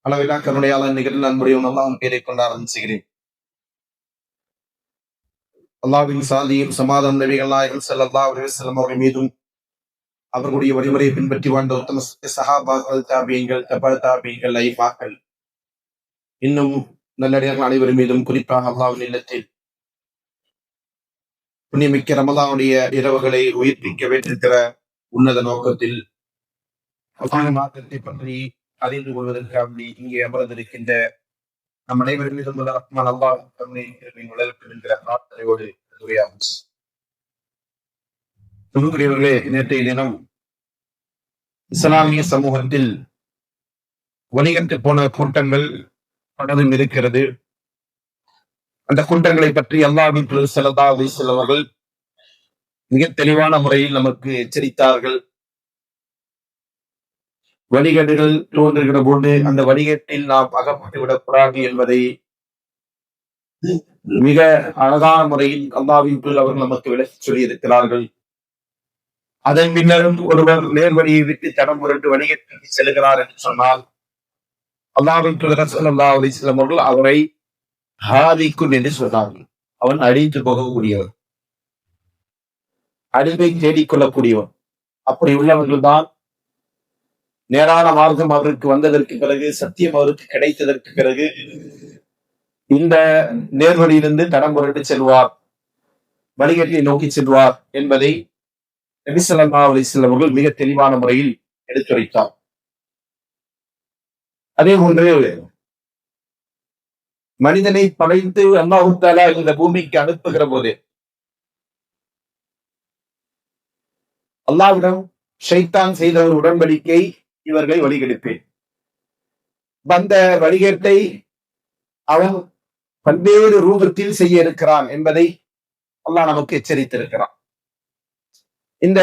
அளவில்லா கருணையாளன் நிகழ்ந்த அன்புடையும் அல்லாஹ்வின் பேரை கொண்டு ஆரம்பிச்சுகிறேன். அல்லாஹ்வின் சாந்தியும் சமாதானம் நபிகள் நாயகம் ஸல்லல்லாஹு அலைஹி வஸல்லம் அவர்கள் மீதும் அவர்களுடைய வழிமுறையை பின்பற்றி வாழ்ந்த உத்தம சஹாபாக்கள், தாபியீன்கள், தபா தாபியீன்கள், ஐமாக்கள், இன்னும் நல்லடியார்கள் அனைவரும் மீதும் குறிப்பாக அல்லாஹ்வின் இல்லத்தில் புண்ணியமிக்க ரமலானுடைய இரவுகளை உயிர்ப்பிக்க வேண்டியிருக்கிற உன்னத நோக்கத்தில் மார்க்கத்தை பற்றி அறிந்து கொள்வதற்காக இங்கே அமர்ந்திருக்கின்ற நம் அனைவரும் மீதும் ரஹ்மான் அல்லாஹ் வளர்க்கின்ற பிரார்த்தனையோடு உரையாடுகிறவர்களே, நேற்றைய தினம் இஸ்லாமிய சமூகத்தில் வணிகத்து போன கூட்டங்கள் பலதும் இருக்கிறது. அந்த கூட்டங்களை பற்றி அல்லாஹ்வின் தூதர் ஸல்லல்லாஹு அலைஹி வஸல்லம் அவர்கள் மிக தெளிவான முறையில் நமக்கு எச்சரித்தார்கள். வழிகேடுகள் தோன்றுகிற போது அந்த வழிகேட்டில் நாம் அகப்பட்டு விடக்கூடாது என்பதை மிக அழகான முறையில் அல்லாஹ்வின் தூதர் அவர்கள் நமக்கு விளக்கி சொல்லி இருக்கிறார்கள். அதன் பின்னரும் ஒருவர் நேர்வழியை விட்டு தடம் புரண்டு வணிகத்திற்கு செல்கிறார் என்று சொன்னால் அல்லாஹ்வின் தூதர் ஸல்லல்லாஹு அலைஹி வஸல்லம் அவர்கள் அவரை ஹாதிக்கும் என்று சொன்னார்கள். அவன் அழிந்து போகக்கூடியவன், அழிவை தேடிக்கொள்ளக்கூடியவன். அப்படி உள்ளவர்கள் தான் நேரான மார்க்கம் அவருக்கு வந்ததற்கு பிறகு, சத்தியம் அவருக்கு கிடைத்ததற்கு பிறகு இந்த நேர்வழியிலிருந்து தடம் புரண்டு செல்வார், வணிகத்தை நோக்கி செல்வார் என்பதை நபி ஸல்லல்லாஹு அலைஹி வஸல்லம் அவர்கள் மிக தெளிவான முறையில் எடுத்துரைத்தார். அதே போன்று மனிதனை படைத்து அல்லாஹ் தஆலா இந்த பூமிக்கு அனுப்புகிற போது அல்லாஹ்விடம் ஷைத்தான் செய்த ஒரு உடன்படிக்கை, இவர்களை வழிகெடுப்பேன். வந்த வழிகேட்டை அவன் பல்வேறு ரூபத்தில் செய்ய இருக்கிறான் என்பதை அல்லாஹ் நமக்கு எச்சரித்திருக்கிறான். இந்த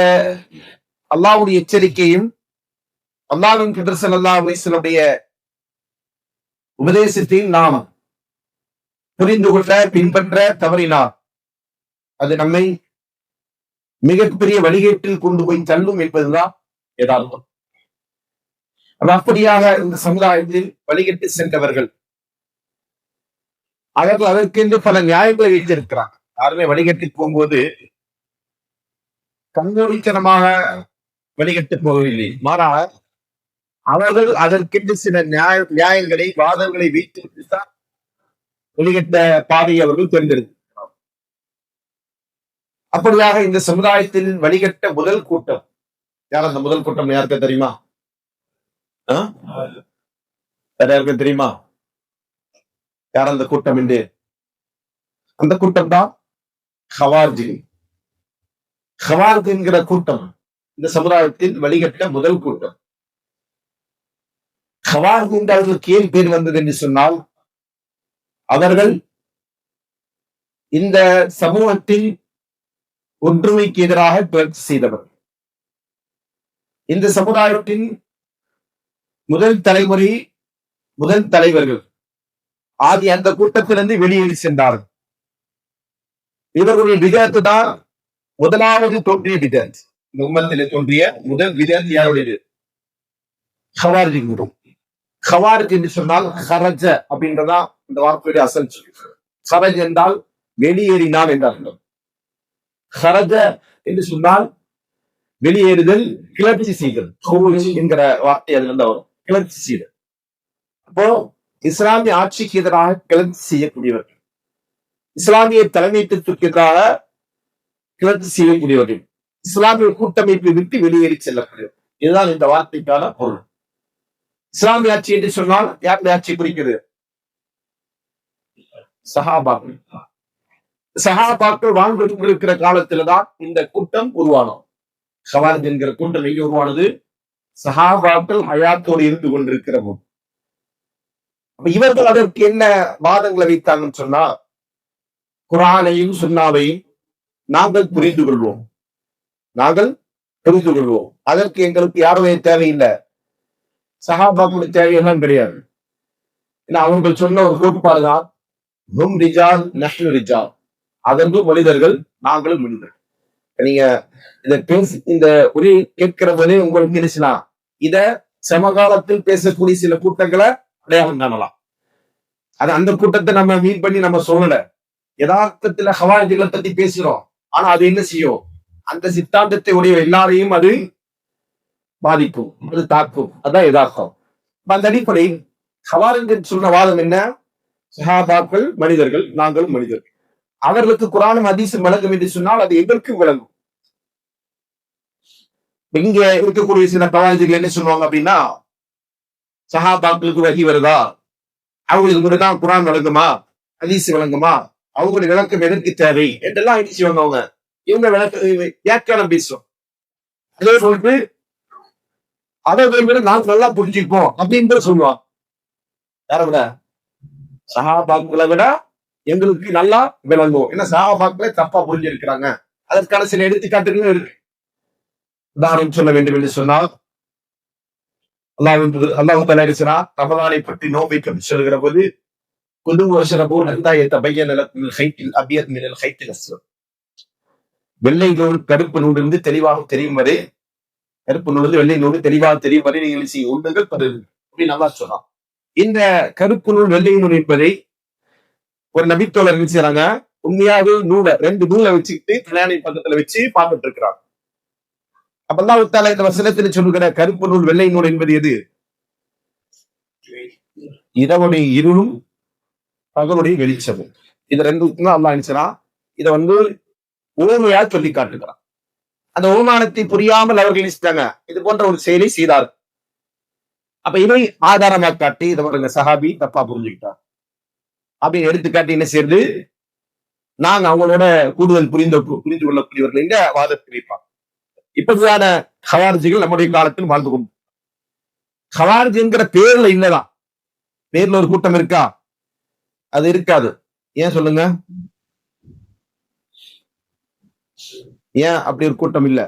அல்லாஹ்வுடைய எச்சரிக்கையும் அல்லாஹ்வின் தூதர் ஸல்லல்லாஹு அலைஹி வஸல்லம் உபதேசத்தையும் நாம் புரிந்து கொள்ள பின்பற்ற தவறினார் அது நம்மை மிகப்பெரிய வழிகேட்டில் கொண்டு போய் தள்ளும் என்பதுதான் யதார்த்தம். அப்படியாக இந்த சமுதாயத்தில் வழிகேட்டு சென்றவர்கள் அவர்கள் அதற்கென்று பல நியாயங்களை வைத்திருக்கிறார். யாருமே வழிகேட்டில் போகும்போது கண்மூடித்தனமாக வழிகட்டு போகவில்லை, மாறாக அவர்கள் அதற்கென்று சில நியாயங்களை, வாதங்களை வைத்துவிட்டுத்தான் வழிகட்ட பாதையை அவர்கள் தேர்ந்தெடுக்கிறார். அப்படியாக இந்த சமுதாயத்தில் வழிகட்ட முதல் கூட்டம் யார்? அந்த முதல் கூட்டம் யாருக்கு தெரியுமா? யாருக்கு தெரியுமா யார் அந்த கூட்டம் என்று? அந்த கூட்டம் தான் ஹவார்ஜி. ஹவார்ஜ் என்கிற கூட்டம் இந்த சமுதாயத்தில் வழிகட்ட முதல் கூட்டம். ஹவார்ஜ் என்றவர்களுக்கு ஏன் பேர் வந்தது என்று சொன்னால், அவர்கள் இந்த சமூகத்தில் ஒற்றுமைக்கு எதிராக புரட்சி செய்தவர். இந்த சமுதாயத்தின் முதல் தலைமுறை, முதல் தலைவர்கள் ஆதி அந்த கூட்டத்திலிருந்து வெளியேறி சென்றார்கள். இவர்களுடைய விதத்து தான் முதலாவது தோன்றிய விதத். இந்த உம்மத்திலே தோன்றிய முதல் விதத் யாருடையது? ஹவார்ஜி கூட்டம். ஹவார்ஜ் என்று சொன்னால் ஹரஜ அப்படின்றதா இந்த வார்த்தையுடைய அசல். ஹரஜ் என்றால் வெளியேறினான் என்ற அர்த்தம். ஹரஜ என்று சொன்னால் வெளியேறுதல், கிளர்ச்சி செய்தல் என்கிற வார்த்தை அதுல இருந்து வரும். கிளர்ச்சி செய்தல். அப்போ இஸ்லாமிய ஆட்சிக்கு எதிராக கிளர்ச்சி செய்யக்கூடியவர்கள், இஸ்லாமிய தலைமைத்துவத்திற்கு எதிராக கிளர்ச்சி செய்யக்கூடியவர்கள், இஸ்லாமிய கூட்டமைப்பை விட்டு வெளியேறி செல்லக்கூடியவர். இதுதான் இந்த வார்த்தைக்கான பொருள். இஸ்லாமிய ஆட்சி என்று சொன்னால் யாருடைய ஆட்சி குறிக்கிறது? சஹாபாக்கள். சஹாபாக்கள் வாழ்ந்து கொண்டிருக்கிற காலத்தில்தான் இந்த கூட்டம் உருவானோம். ஹவார்ஜ் என்கிற கூட்டம் எங்கே உருவானது? சஹாபாக்கள் ஹயாத்தோடு இருந்து கொண்டிருக்கிற போது. அப்ப இவர்கள் அதற்கு என்ன வாதங்களை வைத்தாங்கன்னு சொன்னா, குர்ஆனையும் சுன்னாவையும் நாங்கள் புரிந்து கொள்வோம், நாங்கள் புரிந்து கொள்வோம், அதற்கு எங்களுக்கு யாருமே தேவையில்லை, சஹாபாக்களுடைய தேவையெல்லாம் கிடையாது. ஏன்னா அவர்கள் சொன்ன ஒரு கோட்பாடுதான் ஹும் ரிஜால் நஹ்னு ரிஜால், அதற்கு மனிதர்கள், நாங்களும் மனிதர்கள். நீங்க இத பேசி இந்த உரை கேட்கிற போதே உங்களுக்கு நினைச்சலாம், இத சமகாலத்தில் பேசக்கூடிய சில கூட்டங்களை அடையாளம் காணலாம். அது அந்த கூட்டத்தை நம்ம மீட் பண்ணி நம்ம சொல்லல. யதார்த்தத்துல ஹவாரிஜிகளை பத்தி பேசுறோம். ஆனா அது என்ன செய்யும்? அந்த சித்தாந்தத்தை உடைய எல்லாரையும் அது பாதிக்கும், அது தாக்கும். அதான் யதார்த்தம். அந்த அடிப்படையில் ஹவாரிஜின் சொன்ன வாதம் என்ன? சஹாபாக்கள் மனிதர்கள், நாங்களும் மனிதர்கள். அவர்களுக்கு குரானும் ஹதீஸும் விளங்கும் என்று சொன்னால் அது எங்களுக்கும் விளங்கும். இங்க இருக்கக்கூடிய சில கவாரிஜிகள் என்ன சொல்லுவாங்க அப்படின்னா, சஹாபாக்களுக்கு வகி வருதா, அவங்களுக்கு மட்டும்தான் குரான் விளங்குமா, ஹதீஸ் விளங்குமா, அவங்களுடைய விளக்கம் எதற்கு தேவை என்றெல்லாம் என்ன செய்வாங்க அவங்க. இவங்க வியாக்கியானம் பேசுவோம். அதே சொல்லிட்டு அவர்கள் விட நாம் நல்லா புரிஞ்சுப்போம் அப்படின்னு சொல்லுவான். யாரை விட? சஹாபாக்களை விட எங்களுக்கு நல்லா விளங்கும். ஏன்னா சஹாபாக்களே தப்பா புரிஞ்சிருக்கிறாங்க. அதற்கான சில எடுத்துக்காட்டுகளும் இருக்கு. உதாரணம் சொல்ல வேண்டும் என்று சொன்னால், அல்லாஹ் தஆலா இருக்கிறார், ரமலானை பற்றி நோன்பை பற்றி சொல்கிற போது, குலு வஷ்ரபூ ஹத்தா யதபய்யன லக்குல் கைத்தில் அபியத் மினல் கைத்தில் அஸ்வத். வெள்ளை நூல் கருப்பு நூலிருந்து தெளிவாக தெரியும் வரை, கருப்பு நூலிருந்து வெள்ளை நூல் தெளிவாக தெரியும் வரை நீங்கள் செய்ய உண்டுங்கள் பருங்கள் அப்படின்னு நல்லா சொல்றான். இந்த கருப்பு நூல் வெள்ளை நூல் என்பதை ஒரு நபித்தோழர் என்ன செய்யறாங்க, உண்மையாவே நூலை 2 நூலை வச்சுக்கிட்டு கல்யாணி பக்கத்துல வச்சு பார்த்துட்டு இருக்கிறாங்க. அப்ப அல்லாஹ் தஆலா இந்த வசனத்தில் சொல்லுகிற கருப்பு நூல் வெள்ளை நூல் என்பது எது? இரவுடைய இருளும் பகலுடைய வெளிச்சமும். இது 2க்கும் தான் அல்லாஹ் நினைச்சான். இதை உவமையா சொல்லி காட்டுகிறான். அந்த உவமானத்தை புரியாமல் அவர்கள் நினைச்சிட்டாங்க இது போன்ற ஒரு செயலை செய்தார். அப்ப இவை ஆதாரமா காட்டி இதை பாருங்க, சஹாபி தப்பா புரிஞ்சுக்கிட்டார் அப்படின்னு எடுத்துக்காட்டி என்ன செய்யுது, நாங்க அவங்களோட கூடுதல் புரிந்து கொள்ளக்கூடியவர்கள் எங்க வாதத்தை வைப்பாங்க. இப்படியான ஹவாரிஜிகள் நம்முடைய காலத்தில் வாழ்ந்து கொண்டு, ஹவாரிஜ் என்கிற பேர்ல இல்லதான், பேர்ல ஒரு கூட்டம் இருக்கா? அது இருக்காது. ஏன் சொல்லுங்க? ஏன் அப்படி ஒரு கூட்டம் இல்ல?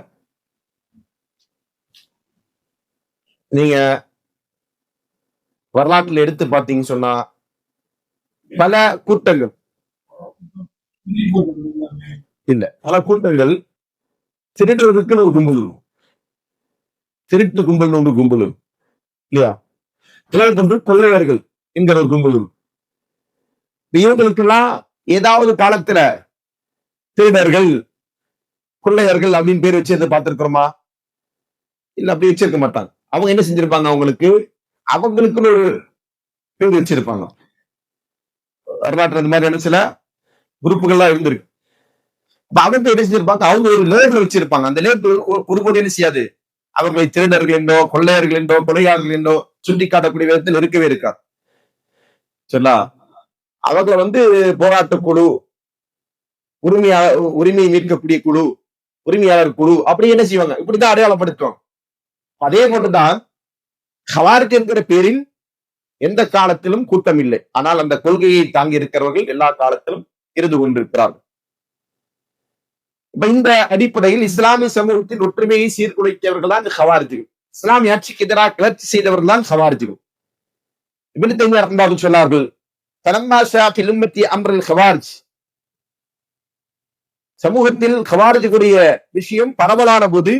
நீங்க வரலாற்றில் எடுத்து பார்த்தீங்கன்னு சொன்னா பல கூட்டங்கள் இல்ல, பல கூட்டங்கள் திருடுறதுக்குன்னு ஒரு கும்பல், திருட்டு கும்பல் ஒரு கும்பல் இல்லையா? கொள்ளையர்கள் என்கிற ஒரு கும்பல். இவங்களுக்கெல்லாம் ஏதாவது காலத்துல திருடர்கள், கொள்ளையர்கள் அப்படின்னு பேர் வச்சு பார்த்திருக்கிறோமா? இல்ல, அப்படி வச்சிருக்க மாட்டாங்க. அவங்க என்ன செஞ்சிருப்பாங்க, அவங்களுக்குன்னு ஒரு பேர் வச்சிருப்பாங்க. வரலாற்று அந்த மாதிரியான சில குரூப்புகள்லாம் இருந்திருக்கு. அவங்க என்ன செஞ்சிருப்பாங்க, அவங்க ஒரு லேபிள் வச்சிருப்பாங்க. அந்த லேபிள் ஒருபோது என்ன செய்யாது, அவர்களை திருடர்கள் என்றோ கொள்ளையர்கள் என்றோ கொலையாளர்கள் என்றோ சுட்டி காட்டக்கூடிய விதத்தில் இருக்கவே இருக்காது. சரிங்களா? அவங்க போராட்ட குழு, உரிமையை மீட்கக்கூடிய குழு, உரிமையாளர் குழு அப்படி என்ன செய்வாங்க, இப்படிதான் அடையாளப்படுத்துவாங்க. அதே போன்றுதான் ஹவாரிஜ் என்கிற பேரில் எந்த காலத்திலும் கூட்டம் இல்லை. ஆனால் அந்த கொள்கையை தாங்கி இருக்கிறவர்கள் எல்லா காலத்திலும் இருந்து கொண்டிருக்கிறார்கள். இப்ப இந்த அடிப்படையில் இஸ்லாமிய சமூகத்தின் ஒற்றுமையை சீர்குலைத்தவர்கள் தான் ஹவாரிஜிகள். இஸ்லாமிய ஆட்சிக்கு எதிராக கிளர்ச்சி செய்தவர்கள் தான் ஹவாரிஜிகள். இப்னு தைமிய்யா ரஹ்மத்துல்லாஹி சொன்னார்கள், அம்ரில் ஹவாரிஜ், சமூகத்தில் ஹவாரிஜுடைய விஷயம் பரவலான போது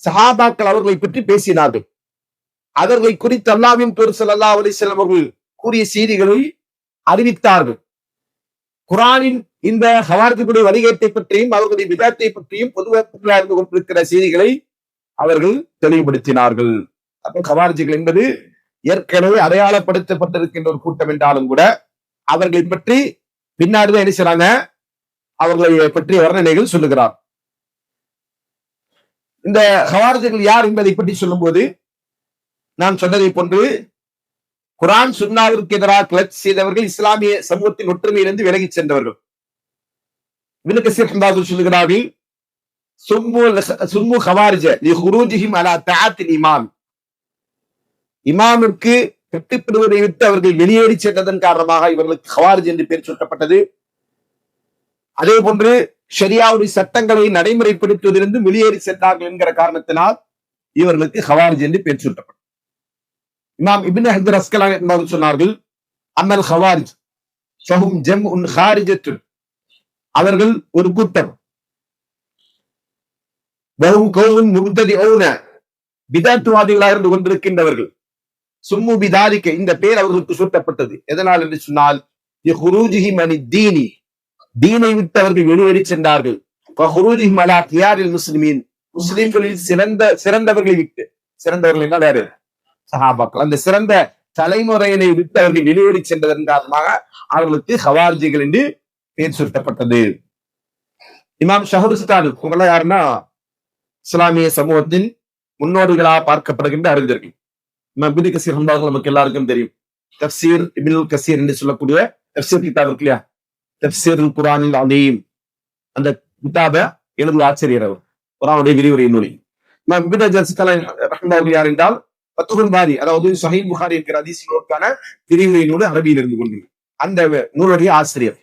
சஹாபாக்கள் அவர்களை பற்றி பேசினார்கள். அவர்களை குறித்து அல்லாஹ்வின் தூதர் ஸல்லல்லாஹு அலைஹி வஸல்லம் அவர்கள் கூறிய செய்திகளை அறிவித்தார்கள். குர்ஆனின் இந்த ஹவாரிஜுடைய வழிகேட்டை பற்றியும் அவர்களுடைய விதத்தை பற்றியும் பொதுவாக அறிந்து கொண்டிருக்கிற செய்திகளை அவர்கள் தெளிவுபடுத்தினார்கள். அப்ப ஹவாரிஜுகள் என்பது ஏற்கனவே அடையாளப்படுத்தப்பட்டிருக்கின்ற ஒரு கூட்டம் என்றாலும் கூட அவர்களை பற்றி பின்னாடிதான் என்ன செய்றாங்க, அவர்களை பற்றிய வர்ணனைகள் சொல்லுகிறார். இந்த ஹவாரிஜிகள் யார் என்பதை பற்றி சொல்லும் போது நான் சொன்னதை போன்று குர்ஆன் சுன்னாவிற்கு எதிராக கிளர்ச்சி செய்தவர்கள், இஸ்லாமிய சமூகத்தின் ஒற்றுமையிலிருந்து விலகி சென்றவர்கள். இப்னு கஸீர் ரஹ்மத்துல்லாஹி சொல்லுகிறார்கள், சும்மு ஹவாரிஜ லிஹுரூஜிஹிம் அலா தஆத்தில் இமாம், இமாமிற்கு கட்டுப்படுவதை விட்டு அவர்கள் வெளியேறி சென்றதன் காரணமாக இவர்களுக்கு ஹவாரிஜ் என்று பெயர் சூட்டப்பட்டது. அதே போன்று ஷரியாவுடைய சட்டங்களை நடைமுறைப்படுத்துவதிலிருந்து வெளியேறி சென்றார்கள் என்கிற காரணத்தினால் இவர்களுக்கு ஹவாரிஜ் என்று பெயர் சூட்டப்பட்டது. இமாம் இப்னு ஹஜர் அஸ்கலானி என்பவர் சொன்னார்கள், அன்னல் ஹவாரிஜ் ஃபஹும் ஜம்உன் ஹாரிஜத்துன், அவர்கள் ஒரு கூட்டம், வஹும் கௌமுன் முப்ததிஊன, பிதஅத்வாதிகளாக இருந்து கொண்டிருக்கின்றவர்கள், சும்மு பிதாலிக்க இந்த பேர் அவர்களுக்கு சூட்டப்பட்டது. எதனால் என்று சொன்னால் தீனி தீனை விட்டு அவர்கள் வெளியேறி சென்றார்கள். முஸ்லிமீன் முஸ்லிம்களில் சிறந்தவர்களை விட்டு, சிறந்தவர்கள் என்றால் யாரு? சஹாபாக்கள். அந்த சிறந்த தலைமுறையினை விட்டு அவர்கள் வெளியேறி சென்றதன் காரணமாக அவர்களுக்கு ஹவாரிஜிகள் என்று பெயர் சூட்டப்பட்டது. இமாம் ஷஹருஸ்தான் இவங்க யாருன்னா இஸ்லாமிய சமூகத்தின் முன்னோடிகளாக பார்க்கப்படுகின்ற அறிஞர்கள். இப்னு கஸீர் நமக்கு எல்லாருக்கும் தெரியும். தஃப்சீர் இப்னு கஸீர் என்று சொல்லக்கூடிய தஃப்சீர் கிதாப் இருக்கு இல்லையா, தஃப்சீருல் குர்ஆனில் அலீம், அந்த கிதாபை எழுதிய ஆசிரியர் அவர், குர்ஆனுடைய விரிவுரை நூல். இமாம் இப்னு ஜஸ்கலை ரஹ்மத்துல்லாஹி அலைஹி என்றால் ஃபத்ஹுல் பாரி, அதாவது ஸஹீஹ் புகாரி என்கிற ஹதீஸ்களுக்கான விரிவுரை நூல் அரபியில் இருந்து கொண்டு அந்த நூலுடைய ஆசிரியர்.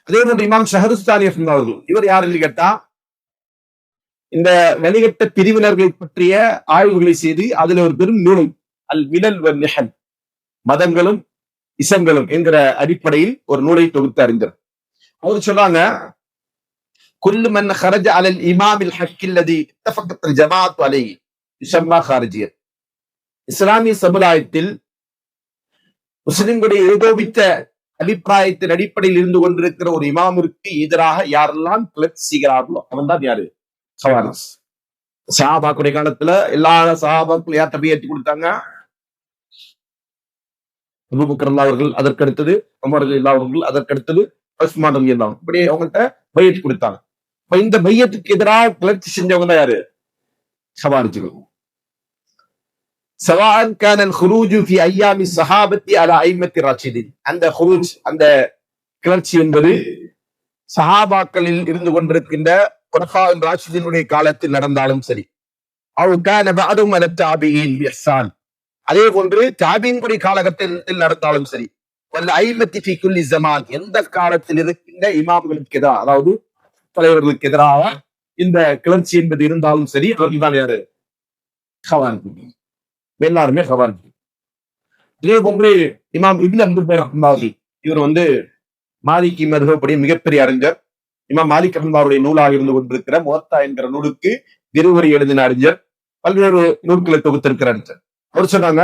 அதே போன்று இமாம் ஷஹருஸ்தானி அவர்கள், இவர் யாருன்னு கேட்டா இந்த வழிகட்ட பிரிவினர்களை பற்றிய ஆய்வுகளை செய்து அதுல ஒரு பெரும் நூலை அல் மிலல் வன் நிஹல், மதங்களும் இசங்களும் என்கிற அடிப்படையில் ஒரு நூலை தொகுத்து அறிஞர். அவர் சொல்றாங்க, குல்லு மன் ஹரஜ அலல் இமாமில் ஹக்கில்லதி இத்தஃபகத் ஜமாஅத் அலைஹி யுஸம்மா ஹாரிஜியர். இஸ்லாமிய சமுதாயத்தில் முஸ்லிம்களுடைய ஏகோபித்த அபிப்பிராயத்தின் அடிப்படையில் இருந்து கொண்டிருக்கிற ஒரு இமாமிற்கு எதிராக யாரெல்லாம் கிளர்ச்சி செய்கிறார்களோ அவன் தான் யாரு? ஹவாரிஜ். சஹாபாக்குடைய காலத்துல எல்லா சஹாபாக்களும் யார் தபியேற்றி கொடுத்தாங்க? அபூபக்கர் அவர்கள், அதற்கடுத்தது உமர் ரலியல்லாஹு அவர்கள், அதற்கடுத்தது உஸ்மான் ரலியல்லாஹு அன்ஹு. இப்படி அவங்கள்ட்ட பையத்து கொடுத்தாங்க. இப்ப இந்த பையத்துக்கு எதிராக கிளர்ச்சி செஞ்சவங்க தான் யாரு? ஹவாரிஜிகள். சவான் கானல் குரூஜு ஃபி அய்யாமி ஸஹாபத்தி அலா அய்மத்தி ராஷிதீன். அந்த குரூஜ், அந்த கிளர்ச்சி என்பது சஹாபாக்களில் இருந்து கொண்டிருக்கின்ற குலஃபாஉர் ராஷிதீனுடைய காலத்தில் நடந்தாலும் சரி, அவ் கான பஅதும் அல தாபிஈன் பிஹ்சான், அதே போன்று தாபிஈன்களுடைய காலகட்டத்தில் நடந்தாலும் சரி, வல் அய்மத்தி ஃபி குல்லி ஸமான், எந்த காலத்தில் இருக்கின்ற இமாம்களுக்கு எதிராக, அதாவது தலைவர்களுக்கு எதிராக இந்த கிளர்ச்சி என்பது இருந்தாலும் சரி, அவர்கள் தான் யாரு? ஹவாரிஜ். எல்லாருமே ஹவாரிஜ். இதே போன்று இமாம் இப்னு அப்துல் ரஹ்மான், இவர் மாலிகி மதுஹபுடைய மிகப்பெரிய அறிஞர். இமாம் மாலிக் ரஹ்மத்துல்லாஹி நூலாக இருந்து கொண்டிருக்கிற முவத்தா என்கிற நூலுக்கு விரிவுரை எழுதின அறிஞர், பல்வேறு நூல்களை தொகுத்திருக்கிற அறிஞர். அவர் சொன்னாங்க,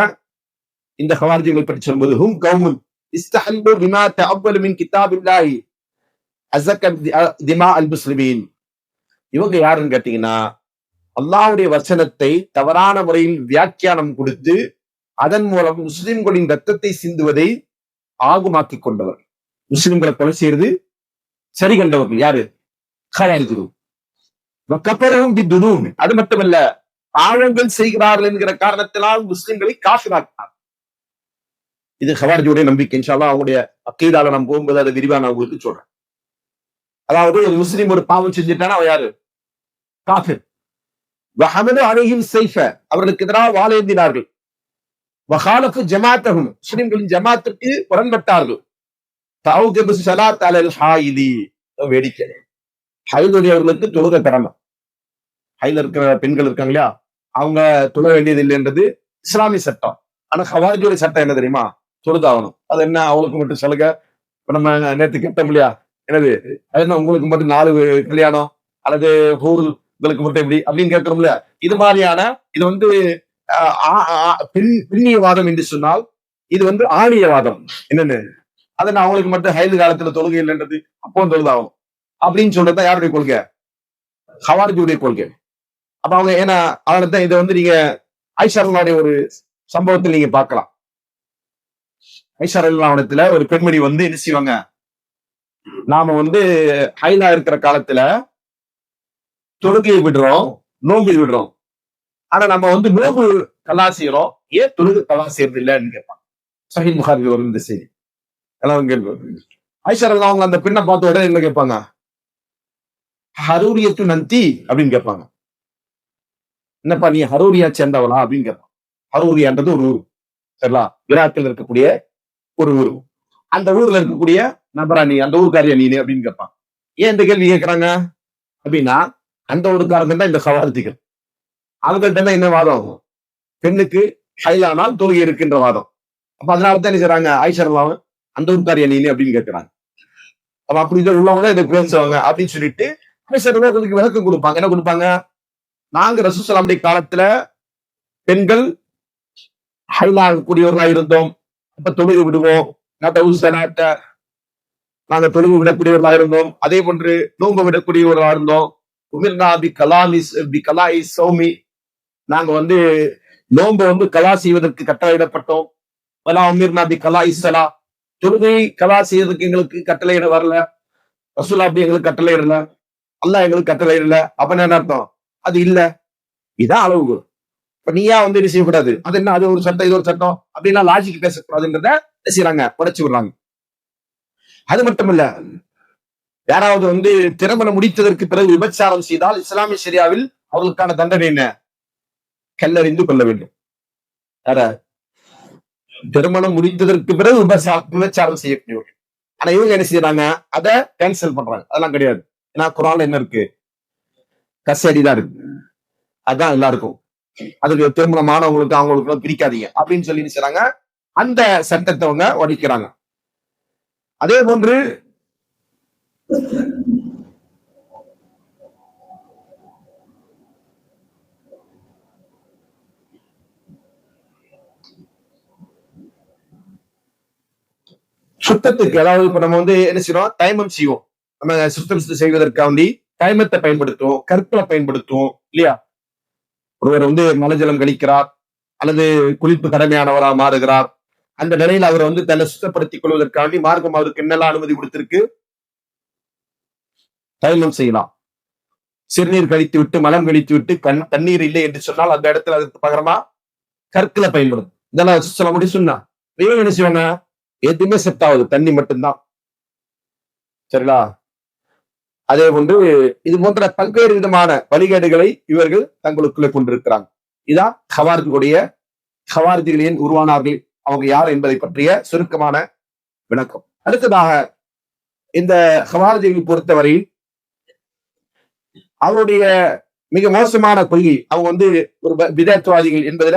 இந்த ஹவாரிஜிகளை பற்றி சொல்லும்போது, ஹும் கௌமுன் இஸ்தஹல்லு பிமா தஅவ்வல மின் கிதாபில்லாஹி அஸக திமா அல் முஸ்லிமீன். இவங்க யாருன்னு கேட்டீங்கன்னா, அல்லாஹ்வுடைய வசனத்தை தவறான முறையில் வியாக்கியானம் கொடுத்து அதன் மூலம் முஸ்லிம்களின் ரத்தத்தை சிந்துவதை ஆகுமாக்கி கொண்டவர். முஸ்லிம்களை கொலை செய்யறது சரி கண்டவர்கள் யாரு? ஹவாரிஜிகள். அது மட்டுமல்ல, பாவங்கள் செய்கிறார்கள் என்கிற காரணத்தினால் முஸ்லிம்களை காஃபிராக்கினார். இது ஹவாரிஜியுடைய நம்பிக்கை. இன்ஷா அல்லாஹ் அவங்களுடைய அக்கீதால நாம் போகும்போது அதை விரிவா நான் உங்களுக்கு சொல்றேன். அதாவது ஒரு முஸ்லிம் ஒரு பாவம் செஞ்சுட்டானா அவன் யாரு? காஃபிர். அவர்களுக்கு எதிராக வாழேந்தினார்கள். முஸ்லிம்களின் ஜமாத்திற்கு புறன்பட்டார்கள். வேடிக்கை, ஹைதுடையவர்களுக்கு தொழுக கடமை. ஹைல இருக்கிற பெண்கள் இருக்காங்க இல்லையா, அவங்க தொழ வேண்டியது இல்லை என்றது இஸ்லாமிய சட்டம். ஆனா ஹவாரிஜுடைய சட்டம் என்ன தெரியுமா? தொழுதாகணும். அது என்ன அவங்களுக்கு மட்டும் சலுகை? நம்ம நேற்று கேட்டோம் இல்லையா, என்னது அது என்ன உங்களுக்கு மட்டும் 4 கல்யாணம் அல்லது உங்களுக்கு மட்டும் எப்படி அப்படின்னு கேட்கிறோம்ல. இது மாதிரியான இது பின்னியவாதம் என்று சொன்னால் இது ஆணியவாதம். என்னன்னு, அதை நான் அவங்களுக்கு மட்டும் ஹைது காலத்துல தொழுகை இல்லைன்றது அப்போ தொழுதாகும் அப்படின்னு சொல்றதுதான் யாருடைய கொள்கை? ஹவாரிஜுடைய கொள்கை. அப்ப அவங்க ஏன்னா அதனால இதை நீங்க ஆயிஷா ரலியல்லாஹு ஒரு சம்பவத்தில் நீங்க பார்க்கலாம். ஆயிஷா ரலியல்லாஹு ஒரு பெண்மணி என்ன செய்வாங்க, நாம ஹைலா இருக்கிற காலத்துல தொழுகையை விடுறோம், நோம்பு விடுறோம். ஆனா நம்ம நோம்பு கலா செய்யறோம், ஏன் தொழுகை கலா செய்யறது இல்லைன்னு கேட்பாங்க. சஹீஹ் புகாரில வரும் இந்த செய்தி. எல்லாம் கேள்வி. ஆயிஷா ரலியல்லாஹு அவங்க அந்த பெண்ணை பார்த்த உடனே என்ன கேட்பாங்க? ஹரூரியத்து நந்தி அப்படின்னு கேட்பாங்க. என்னப்பா நீ ஹரூரியா சேர்ந்தவளா அப்படின்னு கேட்பான். ஹரூரியான்றது ஒரு ஊர், சரிங்களா? ஈராக்கில் இருக்கக்கூடிய ஒரு ஊர். அந்த ஊர்ல இருக்கக்கூடிய நபரா நீ, அந்த ஊருக்காரியா நீ அப்படின்னு கேட்பான். ஏன் இந்த கேள்வி கேட்கறாங்க அப்படின்னா, அந்த ஊருக்காரங்க தான் இந்த ஹவாரிஜிகள். அவங்கள்ட்ட தான் என்ன வாதம்? பெண்ணுக்கு ஹைலானால் தொழுகை இருக்கின்ற வாதம். அப்ப அதனாலதான் என்ன செய்றாங்க, ஆயிஷா ரலியல்லாஹு அந்த ஊருக்காரியா நீ அப்படின்னு கேட்கிறாங்க. அப்ப அப்படி உள்ளவங்க இதை பேசுவாங்க அப்படின்னு சொல்லிட்டு ஆயிஷா ரலியல்லாஹு அதுக்கு விளக்கம் கொடுப்பாங்க. என்ன கொடுப்பாங்க? நாங்க ரசூலுல்லாஹி காலத்துல பெண்கள் ஹைலாகக்கூடியவர்களா இருந்தோம். அப்ப தொழுகு விடுவோம். நாங்க தொழுகு விடக்கூடியவர்களா இருந்தோம். அதே போன்று நோன்பு விடக்கூடியவர்களா இருந்தோம். உமிர்னா பி கலாஇ சௌமி, நாங்க நோன்பு கலா செய்வதற்கு கட்டளையிடப்பட்டோம். வலா உமிர்னா பி கலாஇ ஸலா, தொழுகை கலா செய்வதற்கு எங்களுக்கு கட்டளையிட வரல. ரசூல் அப்படி எங்களுக்கு கட்டளையிடல. அல்லாஹ் எங்களுக்கு கட்டளையிடல. அப்ப என்ன அர்த்தம்? அது இல்ல. இதான் அளவுகோல். இப்ப நீயா இது செய்யக்கூடாது, அது என்ன, அது ஒரு சட்டம், இது ஒரு சட்டம் அப்படின்னா லாஜிக் பேசக்கூடாதுன்றத செய்யறாங்க, உடைச்சு விடுறாங்க. அது மட்டும் இல்ல, யாராவது திருமணம் முடித்ததற்கு பிறகு விபச்சாரம் செய்தால் இஸ்லாமிய ஷரியாவில் அவர்களுக்கான தண்டனை என்ன? கல்லறிந்து கொள்ள வேண்டும். திருமணம் முடித்ததற்கு பிறகு விபச்சாரம் செய்யக்கூடியவர்கள். ஆனா இவங்க என்ன செய்யறாங்க? அதை கேன்சல் பண்றாங்க. அதெல்லாம் கிடையாது. ஏன்னா குரான்ல என்ன இருக்கு? கசடிதான் இருக்கு. அதுதான் எல்லாருக்கும். அதுக்கு திருமணமானவங்களுக்கு அவங்களுக்கு பிரிக்காதீங்க அப்படின்னு சொல்லி செய்றாங்க. அந்த சட்டத்தை அவங்க உடைக்கிறாங்க. அதே போன்று சுத்தத்துக்கு, அதாவது இப்ப நம்ம என்ன செய்யறோம்? டைமம் செய்வோம். நம்ம சுத்தம் செய்வதற்காண்டி டைமத்தை பயன்படுத்துவோம், கற்களை பயன்படுத்துவோம் இல்லையா? ஒருவர் மலஜலம் கழிக்கிறார் அல்லது குளிப்பு கடமையானவரா மாறுகிறார். அந்த நிலையில் அவர் தன்னை சுத்தப்படுத்திக் கொள்வதற்காண்டி மார்க்கம் அவருக்கு என்னெல்லாம் அனுமதி கொடுத்திருக்கு? தைலம் செய்யலாம். சிறுநீர் கழித்து விட்டு மலம் கழித்து விட்டு தண்ணீர் இல்லை என்று சொன்னால் அந்த இடத்துல அதுக்கு பகரமா கற்களை பயன்படும். இதெல்லாம் சொல்ல முடியும். சொன்னா என்ன செய்வாங்க? எதுவுமே செட் ஆகுது, தண்ணி மட்டும்தான். சரிங்களா? அதே போன்று இது போன்ற பல்வேறு விதமான வழிகேடுகளை இவர்கள் தங்களுக்குள்ளே கொண்டிருக்கிறாங்க. இதான் ஹவாரிஜிகள் ஏன் உருவானார்கள், அவங்க யார் என்பதை பற்றிய சுருக்கமான விளக்கம். அடுத்ததாக, இந்த ஹவாரிஜிகளை பொறுத்தவரை அவருடைய மிக மோசமான கொள்கை, அவங்க ஒரு பிதஅத்வாதிகள் என்பதுல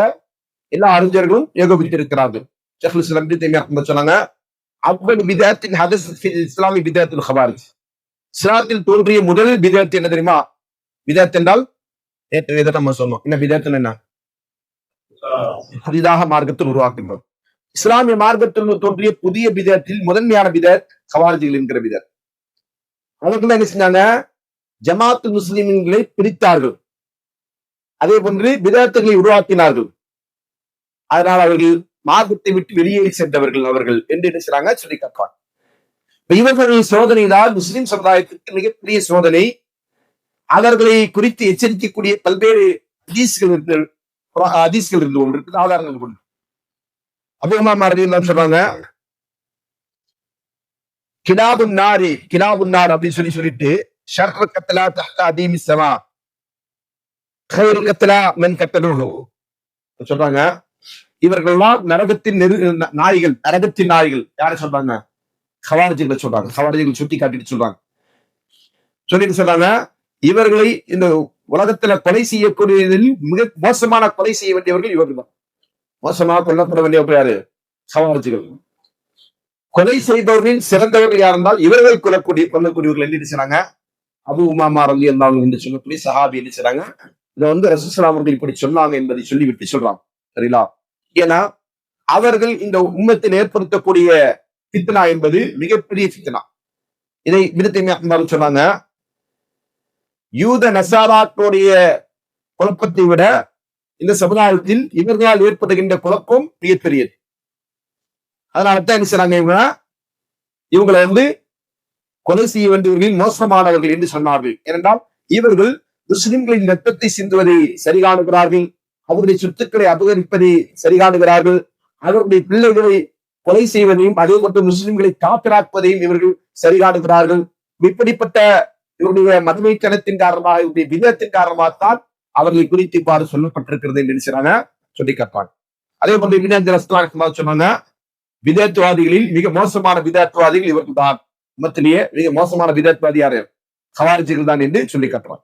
எல்லா அறிஞர்களும் ஏகோபித்திருக்கிறார்கள். ஷேகுல் இஸ்லாம் இப்னு தய்மிய்யா சொன்னாங்க, அவ்வளவு பிதஅத்தின் ஹதஸ் ஃபில் இஸ்லாமி பிதஅத்துல் ஹவாரிஜ். இஸ்லாத்தில் தோன்றிய முதல் பிதஅத் என்ன தெரியுமா? பிதஅத் என்றால் இதை நம்ம சொன்னோம். என்ன பிதஅத்? என்ன? புதிதாக மார்க்கத்தில் உருவாக்குகிறோம். இஸ்லாமிய மார்க்கத்தில் தோன்றிய புதிய பிதஅத்தில் முதன்மையான பிதஅத் ஹவாரிஜிகள் என்கிற பிதஅத். அவர்கள் என்ன செஞ்சாங்க? ஜமாத்து முஸ்லிம்களை பிரித்தார்கள். அதே போன்று பிதஅத்துகளை உருவாக்கினார்கள். அதனால் அவர்கள் மார்க்கத்தை விட்டு வெளியேறி சென்றவர்கள் அவர்கள் என்று என்ன செய்றாங்க? சொல்லி காட்டுவாங்க. இவர்களின் சோதனை தான் முஸ்லிம் சமுதாயத்திற்கு மிகப்பெரிய சோதனை. அவர்களை குறித்து எச்சரிக்கக்கூடிய பல்வேறு ஹதீஸ்கள் இருந்து கொண்டு இருக்குது, ஆதாரங்கள் கொண்டு. அபூ சொல்றாங்க, கிலாபுன் நார் அப்படின்னு சொல்லிட்டு ஷர்ரு கத்லா தஹ்தா அதீமி ஸமா கைரு கத்லா மன் கத்தலுஹு சொல்றாங்க. இவர்கள்லாம் நரகத்தின் நாய்கள், நரகத்தின் நாய்கள். யாரை சொல்றாங்க? ஹவாரிஜிகளை சொல்றாங்க. ஹவாரிஜிகள் சுட்டி காட்டிட்டு சொல்றாங்க. சொல்றாங்க, இவர்களை இந்த உலகத்துல கொலை செய்யக்கூடியதில் மிக மோசமான கொலை செய்ய வேண்டியவர்கள் இவர்கள் தான். மோசமாக கொல்லப்பட வேண்டியவர்கள் யாரு? ஹவாரிஜிகள். கொலை செய்பவர்களின் சிறந்தவர்கள் யார் என்றால் இவர்கள் கொல்லக்கூடியவர்கள் என்ன செய்றாங்க? அபூ உமாமா ரலியல்லாஹு அன்ஹு என்று சொல்லக்கூடிய சஹாபி என்ன செய்றாங்க? இதை ரசூலுல்லாஹி ஸல்லல்லாஹு அலைஹி வஸல்லம் இப்படி சொன்னாங்க என்பதை சொல்லிவிட்டு சொல்றாங்க. சரிங்களா? ஏன்னா அவர்கள் இந்த உம்மத்தில் ஏற்படுத்தக்கூடிய ஃபித்னா என்பது மிகப்பெரிய ஃபித்னா. இதை இப்னு தய்மிய்யா சொன்னாங்க, யூத நசாராக்களுடைய குழப்பத்தை விட இந்த சமுதாயத்தில் இவர்களால் ஏற்படுகின்ற குழப்பம் மிகப்பெரியது. அதனாலதான் என்ன செய்றாங்க? இவங்களை கொலை செய்ய வேண்டியவர்களின் மோசமானவர்கள் என்று சொன்னார்கள். ஏனென்றால் இவர்கள் முஸ்லிம்களின் ரத்தத்தை சிந்துவதை சரி காணுகிறார்கள், அவருடைய சொத்துக்களை அபகரிப்பதை சரி காணுகிறார்கள், அவருடைய பிள்ளைகளை கொலை செய்வதையும் அதே மட்டும் முஸ்லிம்களை காப்பிராக்குவதையும் இவர்கள் சரி காணுகிறார்கள். இப்படிப்பட்ட இவருடைய மதமைத்தனத்தின் காரணமாக, இவருடைய விதத்தின் காரணமாகத்தான் அவர்களை குறித்து இவ்வாறு சொல்லப்பட்டிருக்கிறது என்று சொல்லி காட்டாங்க. அதே போன்று இப்னு சொன்னாங்க, விதத்துவாதிகளில் மிக மோசமான விதத்துவாதிகள் இவர்கள் தான். மத்திலேயே மிக மோசமான விதத்துவாதி யாரு? ஹவாரிஜிகள் தான் என்று சொல்லி காட்டுவாங்க.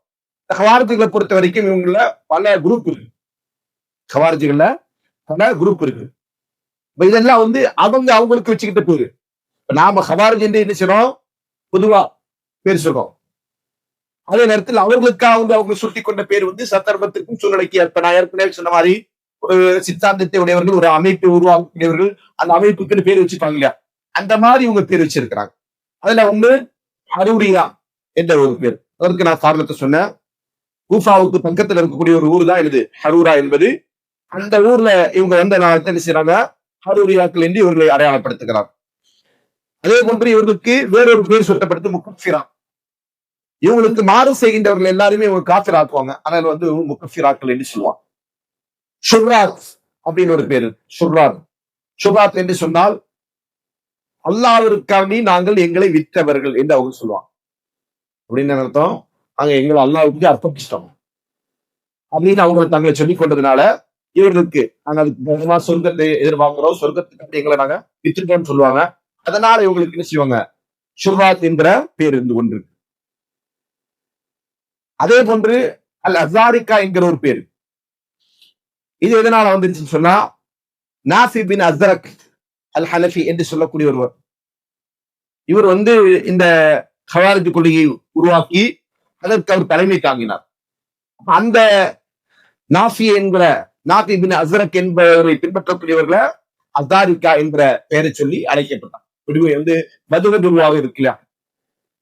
ஹவாரிஜிகளை பொறுத்த வரைக்கும் இவங்கள பல குரூப் இருக்கு. ஹவாரிஜிகள்ல பல குரூப் இருக்கு. இதெல்லாம் அவங்களுக்கு வச்சுக்கிட்ட பேரு. நாம ஹவாரிஜ் என்று என்ன செய்யறோம்? பொதுவா பேர் சொல்றோம். அதே நேரத்தில் அவர்களுக்காக அவங்க சுட்டி கொண்ட பேர் சந்தர்ப்பத்திற்கும் சூழ்நிலைக்கு ஏற்ப, நான் ஏற்கனவே சொன்ன மாதிரி ஒரு சித்தாந்தத்தை உடையவர்கள், ஒரு அமைப்பை உருவாக்கக்கூடியவர்கள், அந்த அமைப்புக்கு பேர் வச்சுப்பாங்க இல்லையா, அந்த மாதிரி இவங்க பேர் வச்சிருக்கிறாங்க. அதுல ஒண்ணு ஹரூரியா என்ற ஒரு பேர். அதற்கு நான் காரணத்தை சொன்னேன். கூஃபாவுக்கு பக்கத்துல இருக்கக்கூடிய ஒரு ஊர் தான் இது ஹரூரா என்பது. அந்த ஊர்ல இவங்க வந்து நான் என்ன செய்யறாங்க, ஹரூரியாக்கள் என்று இவர்களை அடையாளப்படுத்துகிறார். அதே போன்று இவர்களுக்கு வேறொரு பேர் சுட்டப்படுத்து முக்கஃபிரா. இவங்களுக்கு மாறு செய்கின்றவர்கள் எல்லாருமே இவங்க காஃபிர் ஆக்குவாங்க. ஆனால் வந்து முக்கஃபிராக்கள் என்று சொல்லுவாங்க. ஷுர்ராத் அப்படின்னு ஒரு பேரு. ஷுர்ராத் ஷுர்ராத் என்று சொன்னால் அல்லாஹ்விற்காண்டி நாங்கள் எங்களை விற்றவர்கள் என்று அவங்க சொல்லுவாங்க. அப்படின்னு அர்த்தம், நாங்க எங்களை அல்லாஹ்வுக்கு அர்ப்பணிச்சிட்டோம் அப்படின்னு அவங்க தங்களை சொல்லிக் கொண்டதுனால இவர்களுக்கு நாங்க அதுக்கு சொர்க்கத்தை எதிர்பார்க்கிறோம், சொர்க்கத்துக்கு எங்களை நாங்க வித்துட்டோம்னு சொல்லுவாங்க. அதனால இவங்களுக்கு என்ன செய்வாங்க, ஷுர்ராத் என்கிற பேர் இருந்து கொண்டு. அதே போன்று அல் அசாரிகா என்கிற ஒரு பேர். இது எதனால வந்துருச்சுன்னு சொன்னா, நாஃபி பின் அஸ்ரக் அல் ஹனஃபி என்று சொல்லக்கூடிய ஒருவர். இவர் வந்து இந்த ஹவாரிஜ் கொள்கையை உருவாக்கி அதற்கு அவர் தலைமை தாங்கினார். அந்த நாஃபி என்கிற நாஃபி பின் அஸ்ரக் என்பவரை பின்பற்றக்கூடியவர்களை அசாரிகா என்ற பெயரை சொல்லி அழைக்கப்பட்டார். வந்து மதுரதுருவாக இருக்கு இல்லையா,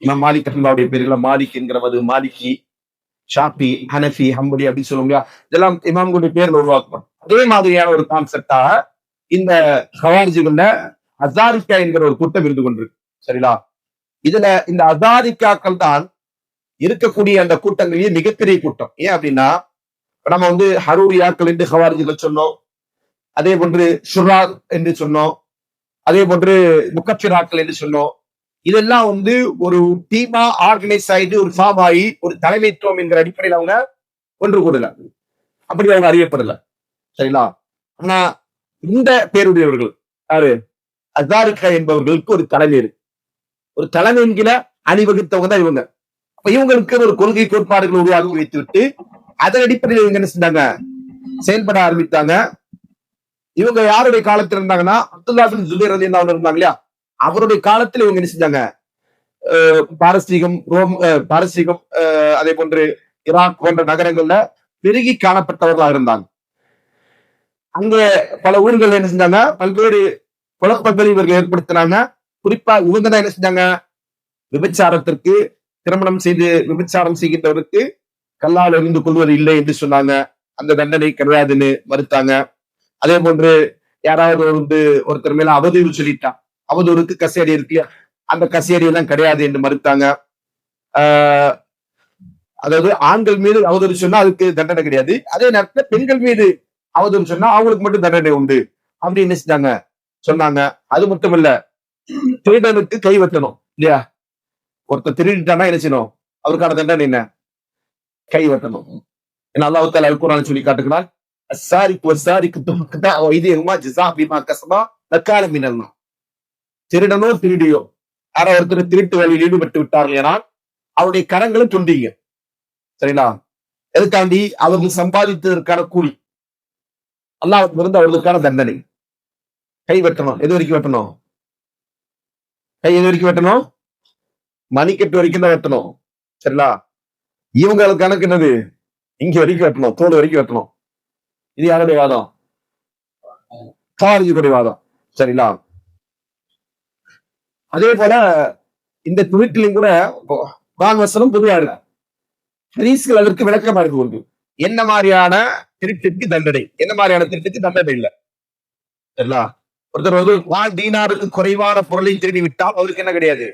இமாம் மாலிக் ரஹ்மத்துல்லாஹி பேர்ல மாலிக் என்கிற மது, மாலிகி, ஷாஃபி, ஹனஃபி, ஹம்பலி அப்படின்னு சொல்லுவாங்க. இதெல்லாம் இமாம்களுடைய பேர்ல உருவாக்கப்படும். அதே மாதிரியான ஒரு கான்செப்டாக இந்த ஹவாரிஜுகள்ல அசாரிக்கா என்கிற ஒரு கூட்டம் இருந்து கொண்டிருக்கு. சரிங்களா? இதுல இந்த அசாரிக்காக்கள் தான் இருக்கக்கூடிய அந்த கூட்டங்களிலேயே மிகப்பெரிய கூட்டம். ஏன் அப்படின்னா, நம்ம வந்து ஹரூரியாக்கள் என்று ஹவாரிஜுகள் சொன்னோம், அதே போன்று ஷுர்ரா என்று சொன்னோம், அதே போன்று முக்கஃபிராக்கள் என்று சொன்னோம். இதெல்லாம் வந்து ஒரு டீமா ஆர்கனைஸ் ஆயிட்டு ஒரு ஃபார்ம் ஆகி ஒரு தலைமைத்துவம் என்கிற அடிப்படையில் அவங்க ஒன்று கூடல, அப்படி அவங்க அறியப்படல. சரிங்களா? ஆனா இந்த பேருடையவர்கள் யாரு, அசாரிகா என்பவர்களுக்கு ஒரு தலைமை இருக்கு. ஒரு தலைமை என்கிற அணிவகுத்தவங்க தான் இவங்க. அப்ப இவங்களுக்கு ஒரு கொள்கை கோட்பாடுகளை உருவாக்கி வைத்து விட்டு அதன் அடிப்படையில் இவங்க என்ன செஞ்சாங்க, செயல்பட ஆரம்பித்தாங்க. இவங்க யாருடைய காலத்தில் இருந்தாங்கன்னா, அப்துல்லா பின் ஜுபைர் ரலியல்லாஹு அன்ஹு இருந்தாங்க இல்லையா, அவருடைய காலத்தில் இவங்க என்ன செஞ்சாங்க, பாரசீகம், பாரசீகம், அதே போன்று ஈராக் போன்ற நகரங்கள்ல பெருகி காணப்பட்டவர்களாக இருந்தாங்க. அங்க பல ஊர்கள் என்ன செஞ்சாங்க, பல்வேறு குழப்பங்களை இவர்கள் ஏற்படுத்தினாங்க. குறிப்பா இவங்க தான் என்ன செஞ்சாங்க, விபச்சாரத்திற்கு, திருமணம் செய்து விபச்சாரம் செய்கின்றவருக்கு கல்லால் எறிந்து கொள்வது இல்லை என்று சொன்னாங்க. அந்த தண்டனை கிடையாதுன்னு மறுத்தாங்க. அதே போன்று யாராவது வந்து ஒருத்தர் மேல அவதூறு சொல்லிட்டான், அவதூறுக்கு கசேரி இருக்கு, அந்த கசேரி எல்லாம் கிடையாது என்று மறுத்தாங்க. அதாவது ஆண்கள் மீது அவதூறு சொன்னா அதுக்கு தண்டனை கிடையாது, அதே நேரத்தில் பெண்கள் மீது அவதூறு சொன்னா அவங்களுக்கு மட்டும் தண்டனை உண்டு அப்படின்னு என்ன செஞ்சாங்க, சொன்னாங்க. அது மட்டும் இல்ல, திருடனுக்கு கை வெட்டணும் இல்லையா, ஒருத்தர் திருடிட்டானா என்ன செய்யணும், அவருக்கான தண்டனை என்ன, கை வெட்டணும். ஏன்னா அல்லாஹ் தஆலா அல் குர்ஆனில் சொல்லி காட்டுகிறார், அஸ்ஸாரிக்கு வஸ்ஸாரிகத்து ஃபக்தஉ ஐதியஹுமா ஜஸாஅ பிமா கஸபா நக்கால மினல்லாஹ். திருடனோ திருடியோ யாரோ ஒருத்தர் திருட்டு வேலையில் ஈடுபட்டு விட்டார்கள் ஏனால் அவருடைய கரங்களை துண்டிங்க. சரிங்களா? எதுக்காண்டி, அவர்கள் சம்பாதித்ததற்கான கூலி, அல்லாஹ் இருந்து அவர்களுக்கான தண்டனை. கை வெட்டணும். எது வரைக்கும் வெட்டணும், கை எது வரைக்கும் வெட்டணும், மணிக்கட்டு வரைக்கும் தான் வெட்டணும். சரிங்களா? இவங்களுக்கு கணக்கு என்னது, இங்க வரைக்கும் வெட்டணும், தோல் வரைக்கும் வெட்டணும். இது யாருடைய வாதம், ஹவாரிஜுடைய வாதம். சரிங்களா? அதே போல இந்த துணிட்டிலையும் கூட குர்ஆன் வசனம் பொதுவா இருக்கு, ஹதீஸ்கள் அதற்கு விளக்கமா இருக்கு. உண்டு என்ன மாதிரியான திருட்டுக்கு தண்டனை, என்ன மாதிரியான திருட்டுக்கு தண்டனை இல்லை. சரிங்களா? ஒருத்தர் வந்து தீனாருக்கு குறைவான பொருளை திருடி விட்டால் அவருக்கு என்ன கிடையாது,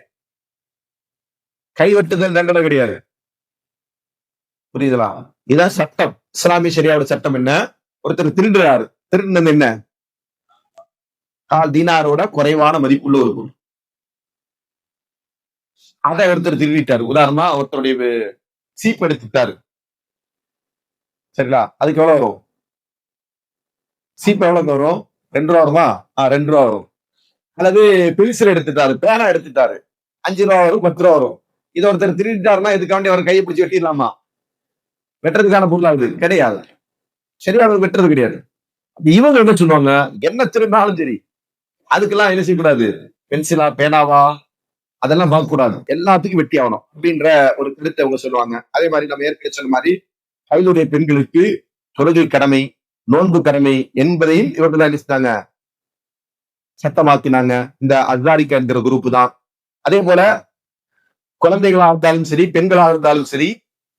கைவெட்டுதல் தண்டனை கிடையாது. புரியுதுங்களா? இதான் சட்டம். இஸ்லாமிய ஷரியாவோட சட்டம் என்ன, ஒருத்தர் திருடுறாரு, திருடுனது என்ன, தீனாரோட குறைவான மதிப்புள்ள ஒரு பொருள், அதை ஒருத்தர் திருடிட்டாரு. உதாரணமா ஒருத்தருடைய சீப் எடுத்துட்டாரு. சரிங்களா? அதுக்கு எவ்வளவு வரும், சீப் எவ்வளவு வரும், 2 ரூபா வருமா, 2 ரூபா வரும். அல்லது பென்சில் எடுத்துட்டாரு, பேனா எடுத்துட்டாரு, 5 ரூபா வரும், 10 ரூபா வரும். இதை ஒருத்தர் திருடிட்டாருன்னா இதுக்காண்டி அவர் கையை பிடிச்சி வெட்டிடலாமா, வெட்டுறதுக்கான பொருள் அது கிடையாது. சரியா? வெட்டுறது கிடையாது. இவங்க என்ன சொல்லுவாங்க, என்ன திருடினாலும் சரி அதுக்கெல்லாம் என்ன செய்யக்கூடாது, பென்சிலா பேனாவா அதெல்லாம் பார்க்க கூடாது, எல்லாத்துக்கும் வெட்டி ஆகணும் அப்படின்ற ஒரு கருத்தை அவங்க சொல்லுவாங்க. அதே மாதிரி நம்ம ஏற்கனவே சொன்ன மாதிரி கையிலுடைய பெண்களுக்கு தொழுகை கடமை, நோன்பு கடமை என்பதையும் இவர்கள் அளிச்சிட்டாங்க, சட்டமாக்கினாங்க. இந்த அஸ்ஸாரிக்கா என்கிற குரூப் தான். அதே போல குழந்தைகளாக இருந்தாலும் சரி, பெண்களாக இருந்தாலும் சரி,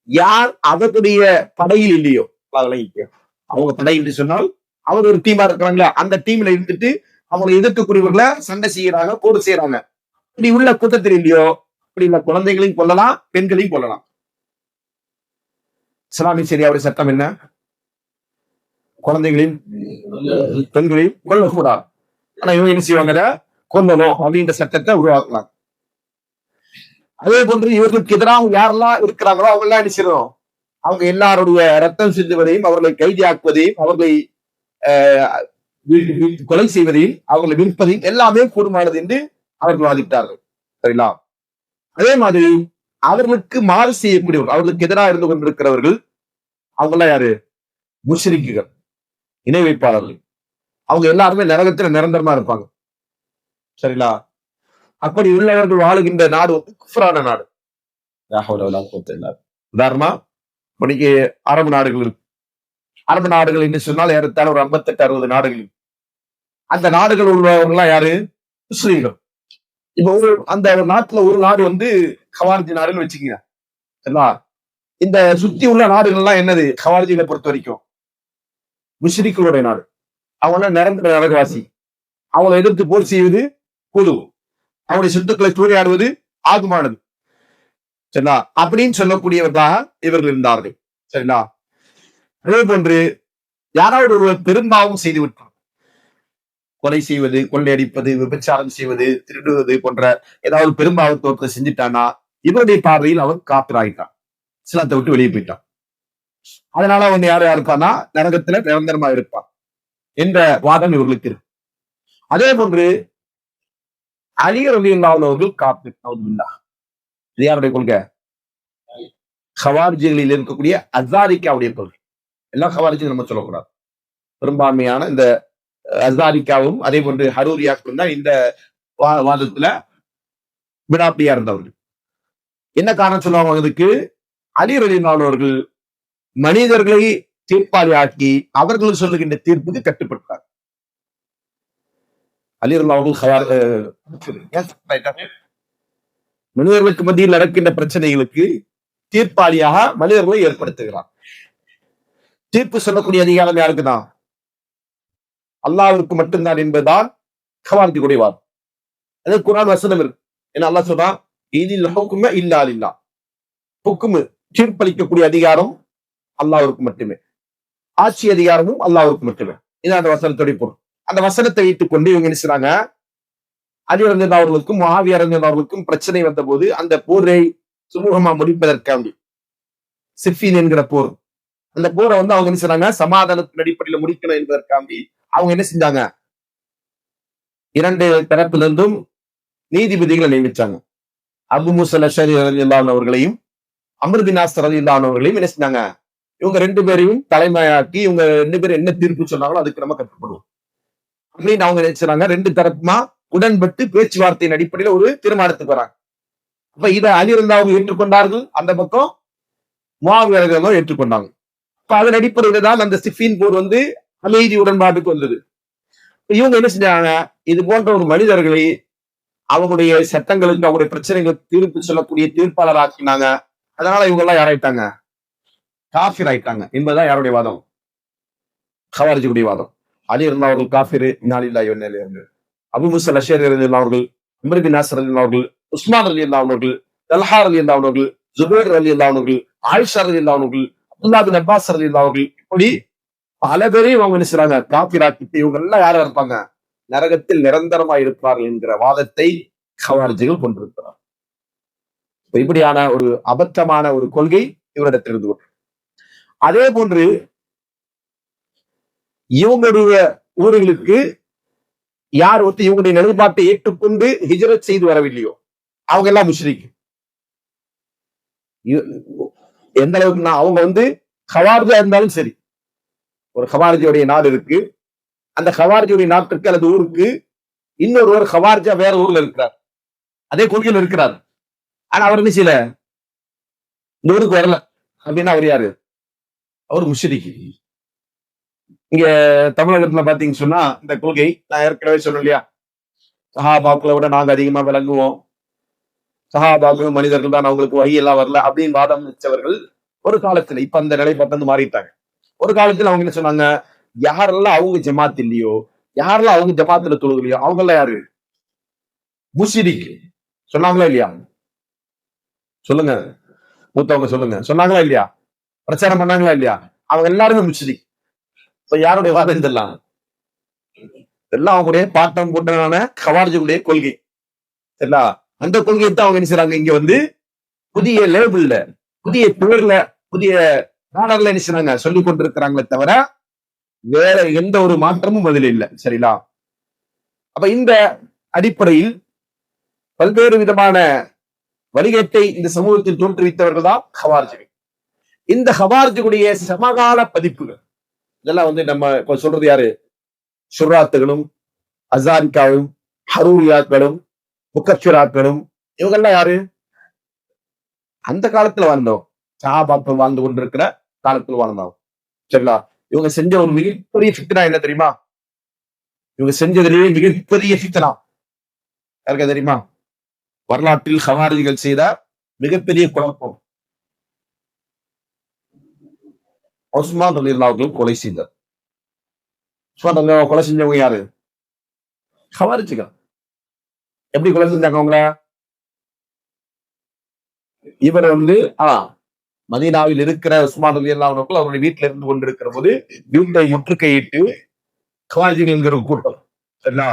யார் அவருடைய படையில் இல்லையோ, அவங்க படை என்று சொன்னால் அவர் ஒரு டீமா இருக்கிறாங்களா, அந்த டீம்ல இருந்துட்டு அவங்களை எதிர்க்கக்கூடியவர்களை சண்டை செய்யறாங்க, போர் செய்யறாங்க. அப்படி உள்ள கூட்டத்தில் இல்லையோ, அப்படி உள்ள குழந்தைகளையும் கொள்ளலாம், பெண்களையும் கொள்ளலாம். இஸ்லாமிய சரியாவுடைய சட்டம் என்ன? குழந்தைகளையும் பெண்களையும் கொல்லக்கூடாது. ஆனா இவங்க என்ன செய்வாங்க, கொல்லணும் அப்படின்ற சட்டத்தை உருவாக்கலாம். அதே போன்று இவர்களுக்கு எதிராக யாரெல்லாம் இருக்கிறாங்களோ அவங்க எல்லாம் என்ன செய்யணும், அவங்க எல்லாருடைய ரத்தம் சிந்துவதையும், அவர்களை கைதியாக்குவதையும், அவர்களை கொலை செய்வதையும், அவர்களை விற்பதையும் எல்லாமே கூடுமானது என்று அவர்கள் வாதிட்டார்கள். சரிங்களா? அதே மாதிரி அவர்களுக்கு மாறு செய்யக்கூடியவர்கள், அவர்களுக்கு எதிராக இருந்து கொண்டிருக்கிறவர்கள், அவங்க எல்லாம் யாரு? முஷ்ரிக்குகள், இணை வைப்பாளர்கள். அவங்க எல்லாருமே நரகத்துல நிரந்தரமா இருப்பாங்க. சரிங்களா? அப்படி உள்ளவர்கள் வாழுகின்ற நாடு வந்து குஃப்ரான நாடு. உதாரணமா இன்னைக்கு அரபு நாடுகள் இருக்கு. அரபு நாடுகள் என்று சொன்னால் ஏறத்தாழ ஒரு 58-60 நாடுகள். அந்த நாடுகள் உள்ளவர்கள்லாம் யாரு? முஸ்லீம்கள். இப்ப அந்த நாட்டுல ஒரு நாடு வந்து ஹவாரிஜி நாடுன்னு வச்சுக்கீங்க. இந்த சுத்தி உள்ள நாடுகள்லாம் என்னது? ஹவாரிஜிகளை பொறுத்த வரைக்கும் முஷ்ரிக்குகளுடைய நாடு. அவங்க நிரந்தர நரகவாசி. அவங்களை எதிர்த்து போர் செய்வது பொது, அவருடைய சொத்துக்களை சூறையாடுவது ஆகுமானது. சரிங்களா? அப்படின்னு சொல்லக்கூடியவர்களாக இவர்கள் இருந்தார்கள். சரிங்களா? அதே போன்று யாராவது ஒருவர் பெரும்பாவம் செய்து விட்டார், கொலை செய்வது, கொள்ளையடிப்பது, விபச்சாரம் செய்வது, திருடுவது போன்ற ஏதாவது பெரும்பாவத்தோட்டத்தை செஞ்சுட்டானா இவருடைய பார்வையில் அவன் காப்பிராயிட்டான், இஸ்லாத்தை விட்டு வெளியே போயிட்டான். அதனால அவன் யார் இருப்பானா நரகத்துல நிரந்தரமா இருப்பான் என்ற வாதம் இவர்களுக்கு இருக்கு. அதே போன்று அலி ரலியல்லாஹு அவர்கள் காப்பீர். இது யாருடைய கொள்கை? ஹவாரிஜிகளில் இருக்கக்கூடிய அஸ்ஸாரிக்காவுடைய கொள்கை. எல்லா ஹவாரிஜியும் நம்ம சொல்லக்கூடாது. பெரும்பான்மையான இந்த அஸ்ஸாரிக்காவும் அதே போன்று ஹரூரியாக்களும் தான் இந்த வாதத்துல விடாப்பியா இருந்தவர்கள். என்ன காரணம் சொல்லுவாங்க இதுக்கு? அலி ரலியல்லாஹு அவர்கள் மனிதர்களை தீர்ப்பாளி ஆக்கி அவர்கள் சொல்லுகின்ற தீர்ப்புக்கு கட்டுப்பட்டார். அலி ரலியல்லாஹு அவர்கள் மனிதர்களுக்கு மத்தியில் நடக்கின்ற பிரச்சனைகளுக்கு தீர்ப்பாளியாக மனிதர்களை ஏற்படுத்துகிறார். தீர்ப்பு சொல்லக்கூடிய அதிகாரம் யாருக்குதான்? அல்லாஹ்வுக்கு மட்டும்தான் என்பதுதான் ஹவாரிஜி குறைவார். அது குர்ஆன் வசனம் இருக்கு. ஏன்னா அல்லாஹ் சொல்றான், இதில் ஹுக்ம இல்லா லில்லாஹ். ஹுக்மு தீர்ப்பளிக்கக்கூடிய அதிகாரம் அல்லாஹ்வுக்கு மட்டுமே, ஆட்சி அதிகாரமும் அல்லாஹ்வுக்கு மட்டுமே. இது அந்த வசனத்துடைய பொருள். அந்த வசனத்தை வைத்துக் கொண்டு இவங்க என்ன செய்றாங்க, அலி ரலியல்லாஹு அவர்களுக்கும் முஆவியா ரலியல்லாஹு அவர்களுக்கும் பிரச்சனை வந்த போது அந்த போரை சுமூகமா முடிப்பதற்காண்டி சிஃபின் என்கிற போர், அந்த போரை வந்து அவங்க என்ன செய்றாங்க, சமாதானத்தின் அடிப்படையில முடிக்கணும் என்பதற்காண்டி அவங்க என்ன செஞ்சாங்க, 2 தரப்பிலிருந்தும் நீதிபதிகளை நியமிச்சாங்க. அபு மூஸா அல்-அஷ்அரி ரலியல்லாஹு அவர்களையும் அம்ர் பின் ஆஸ் ரலியல்லாஹு அவர்களையும் என்ன செஞ்சாங்க, இவங்க 2 பேரையும் தலைமையாக்கி இவங்க 2 பேரும் என்ன தீர்ப்பு சொன்னாங்களோ அதுக்கு நம்ம கட்டுப்படுவோம் அப்படின்னு அவங்க நினைச்சாங்க. 2 தரப்புமா உடன்பட்டு பேச்சுவார்த்தையின் அடிப்படையில ஒரு தீர்மானத்துக்கு வராங்க. அப்ப இதை அலி ரலியல்லாஹு ஏற்றுக்கொண்டார்கள், அந்த பக்கம் முஆவியா ரலியல்லாஹு ஏற்றுக்கொண்டாங்க. அப்ப அதன் அடிப்படையில தான் அந்த சிஃபின் போர் வந்து அமைதி உடன்பாட்டுக்கு வந்தது. இவங்க என்ன செஞ்சாங்க, இது போன்ற ஒரு மனிதர்களை அவங்களுடைய சட்டங்களுக்கு, அவங்களுடைய பிரச்சனைகளுக்கு தீர்ப்பு சொல்லக்கூடிய தீர்ப்பாளர் ஆக்கினாங்க. அதனால இவங்க எல்லாம் யாராயிட்டாங்க, காஃபிர் ஆயிட்டாங்க என்பதுதான் யாருடைய வாதம்? ஹவாரிஜியுடைய வாதம். அலி ரலியல்லாஹு அவர்கள் காஃபிர், இன்னா லில்லாஹி வ இன்னா இலைஹி ராஜிஊன். அபு மூஸா அல்-அஷ்அரி ரலியல்லாஹு அவர்கள், அம்ர் பின் ஆஸ் ரலியல்லாஹு அவர்கள், உஸ்மான் ரலியல்லாஹு அவர்கள், தல்ஹா ரலியல்லாஹு அவர்கள், ஜுபைர் ரலியல்லாஹு அவர்கள், ஆயிஷா ரலியல்லாஹு அவர்கள், அப்துல்லாஹ் பின் அப்பாஸ் ரலியல்லாஹு அவர்கள், இப்படி பல பேரையும் அவங்க என்ன செய்றாங்க, காஃபிராக்கிட்டு இவங்க எல்லாம் யாரா இருப்பாங்க, நரகத்தில் நிரந்தரமா இருப்பார்கள் என்கிற வாதத்தை ஹவாரிஜிகள் கொண்டிருக்கிறார். இப்படியான ஒரு அபத்தமான ஒரு கொள்கை இவரிடத்தில் இருந்து. அதே போன்று இவங்களுடைய ஊர்களுக்கு யார் ஒருத்தர் இவங்களுடைய நிலைப்பாட்டை ஏற்றுக்கொண்டு ஹிஜ்ரத் செய்து வரவில்லையோ அவங்க எல்லாம் முஷ்ரிக். எந்த அளவுக்கு அவங்க வந்து ஹவாரிஜா இருந்தாலும் சரி, ஒரு ஹவாரிஜியுடைய நாடு இருக்கு, அந்த ஹவாரிஜியுடைய நாட்டுக்கு அல்லது ஊருக்கு இன்னொருவர் ஹவாரிஜா வேற ஊர்ல இருக்கிறார், அதே கொள்கையில் இருக்கிறார், ஆனா அவர் என்ன செய்யல, இந்த ஊருக்கு வரல அப்படின்னா அவர் யாரு? அவர் முஷ்ரிக். இங்க தமிழகத்துல பாத்தீங்கன்னு சொன்னா இந்த கொள்கை நான் ஏற்கனவே சொன்னேன் இல்லையா, சஹாபாக்களை விட நாங்க அதிகமா விளங்குவோம், சஹாபாக்கள் மனிதர்கள் தான், அவங்களுக்கு வகை எல்லாம் வரல அப்படின்னு வாதம் வச்சவர்கள் ஒரு காலத்துல, இப்ப அந்த நிலைப்பாட்டு மாறிட்டாங்க. ஒரு காலத்துல அவங்க என்ன சொன்னாங்க, யாரெல்லாம் அவங்க ஜமாத் இல்லையோ, யாரெல்லாம் அவங்க ஜமாத்துல தொழுகலையோ அவங்க எல்லாம் யாரு, முஷிரிக் சொன்னாங்களா இல்லையா? சொல்லுங்க, மூத்தவங்க சொல்லுங்க, சொன்னாங்களா இல்லையா? பிரச்சாரம் பண்ணாங்களா இல்லையா? அவங்க எல்லாருமே முஷிரிக். இப்ப யாருடைய வாதம் இதெல்லாம்? எல்லாம் அவங்களுடைய பாட்டம் கூட்டமான கவார்ஜுடைய கொள்கை. சரிங்களா? அந்த கொள்கையை தான் அவங்க என்ன செய்றாங்க, இங்க வந்து புதிய லேபிள்ல, புதிய பேர்ல, புதிய பேனர்ல என்ன செய்றாங்க, சொல்லிக் கொண்டிருக்கிறாங்களே தவிர வேற எந்த ஒரு மாற்றமும் அதில் இல்லை. சரிங்களா? அப்ப இந்த அடிப்படையில் பல்வேறு விதமான வழிகேட்டை இந்த சமூகத்தில் தோற்றுவித்தவர்கள் தான் ஹவார்ஜிகள். இந்த ஹவார்ஜுடைய சமகால பதிப்புகள் இதெல்லாம் வந்து நம்ம இப்ப சொல்றது யாரு, சுர்ராத்துகளும் அசாரிக்காவும் ஹரூரியாக்களும் முக்கச்சுராக்களும் இவங்கெல்லாம் யாரு, அந்த காலத்துல வாழ்ந்தோம், சஹாபாக்கள் வாழ்ந்து கொண்டிருக்கிற காலத்தில் வாழ்ந்தோம். சரிங்களா? இவங்க செஞ்ச ஒரு மிகப்பெரிய ஃபித்னா என்ன தெரியுமா? இவங்க செஞ்சதுலேயே மிகப்பெரிய ஃபித்னா யாருக்கா தெரியுமா? வரலாற்றில் ஹவாரிஜிகள் செய்த மிகப்பெரிய குழப்பம், உஸ்மான் ரலியல்லாஹு அவர்கள் கொலை செய்தார். உஸ்மான் ரலியல்லாஹு கொலை செஞ்சவங்க யாரு? ஹவாரிஜிகள். எப்படி கொலை செஞ்சாங்க அவங்கள? இவர் வந்து மதீனாவில் இருக்கிற உஸ்மான் ரலியல்லாஹு அவர்கள் அவருடைய வீட்டுல இருந்து கொண்டிருக்கிற போது வீட்டை முற்றுகையிட்டு ஹவாரிஜிகள் என்கிற ஒரு கூட்டம், சரிங்களா?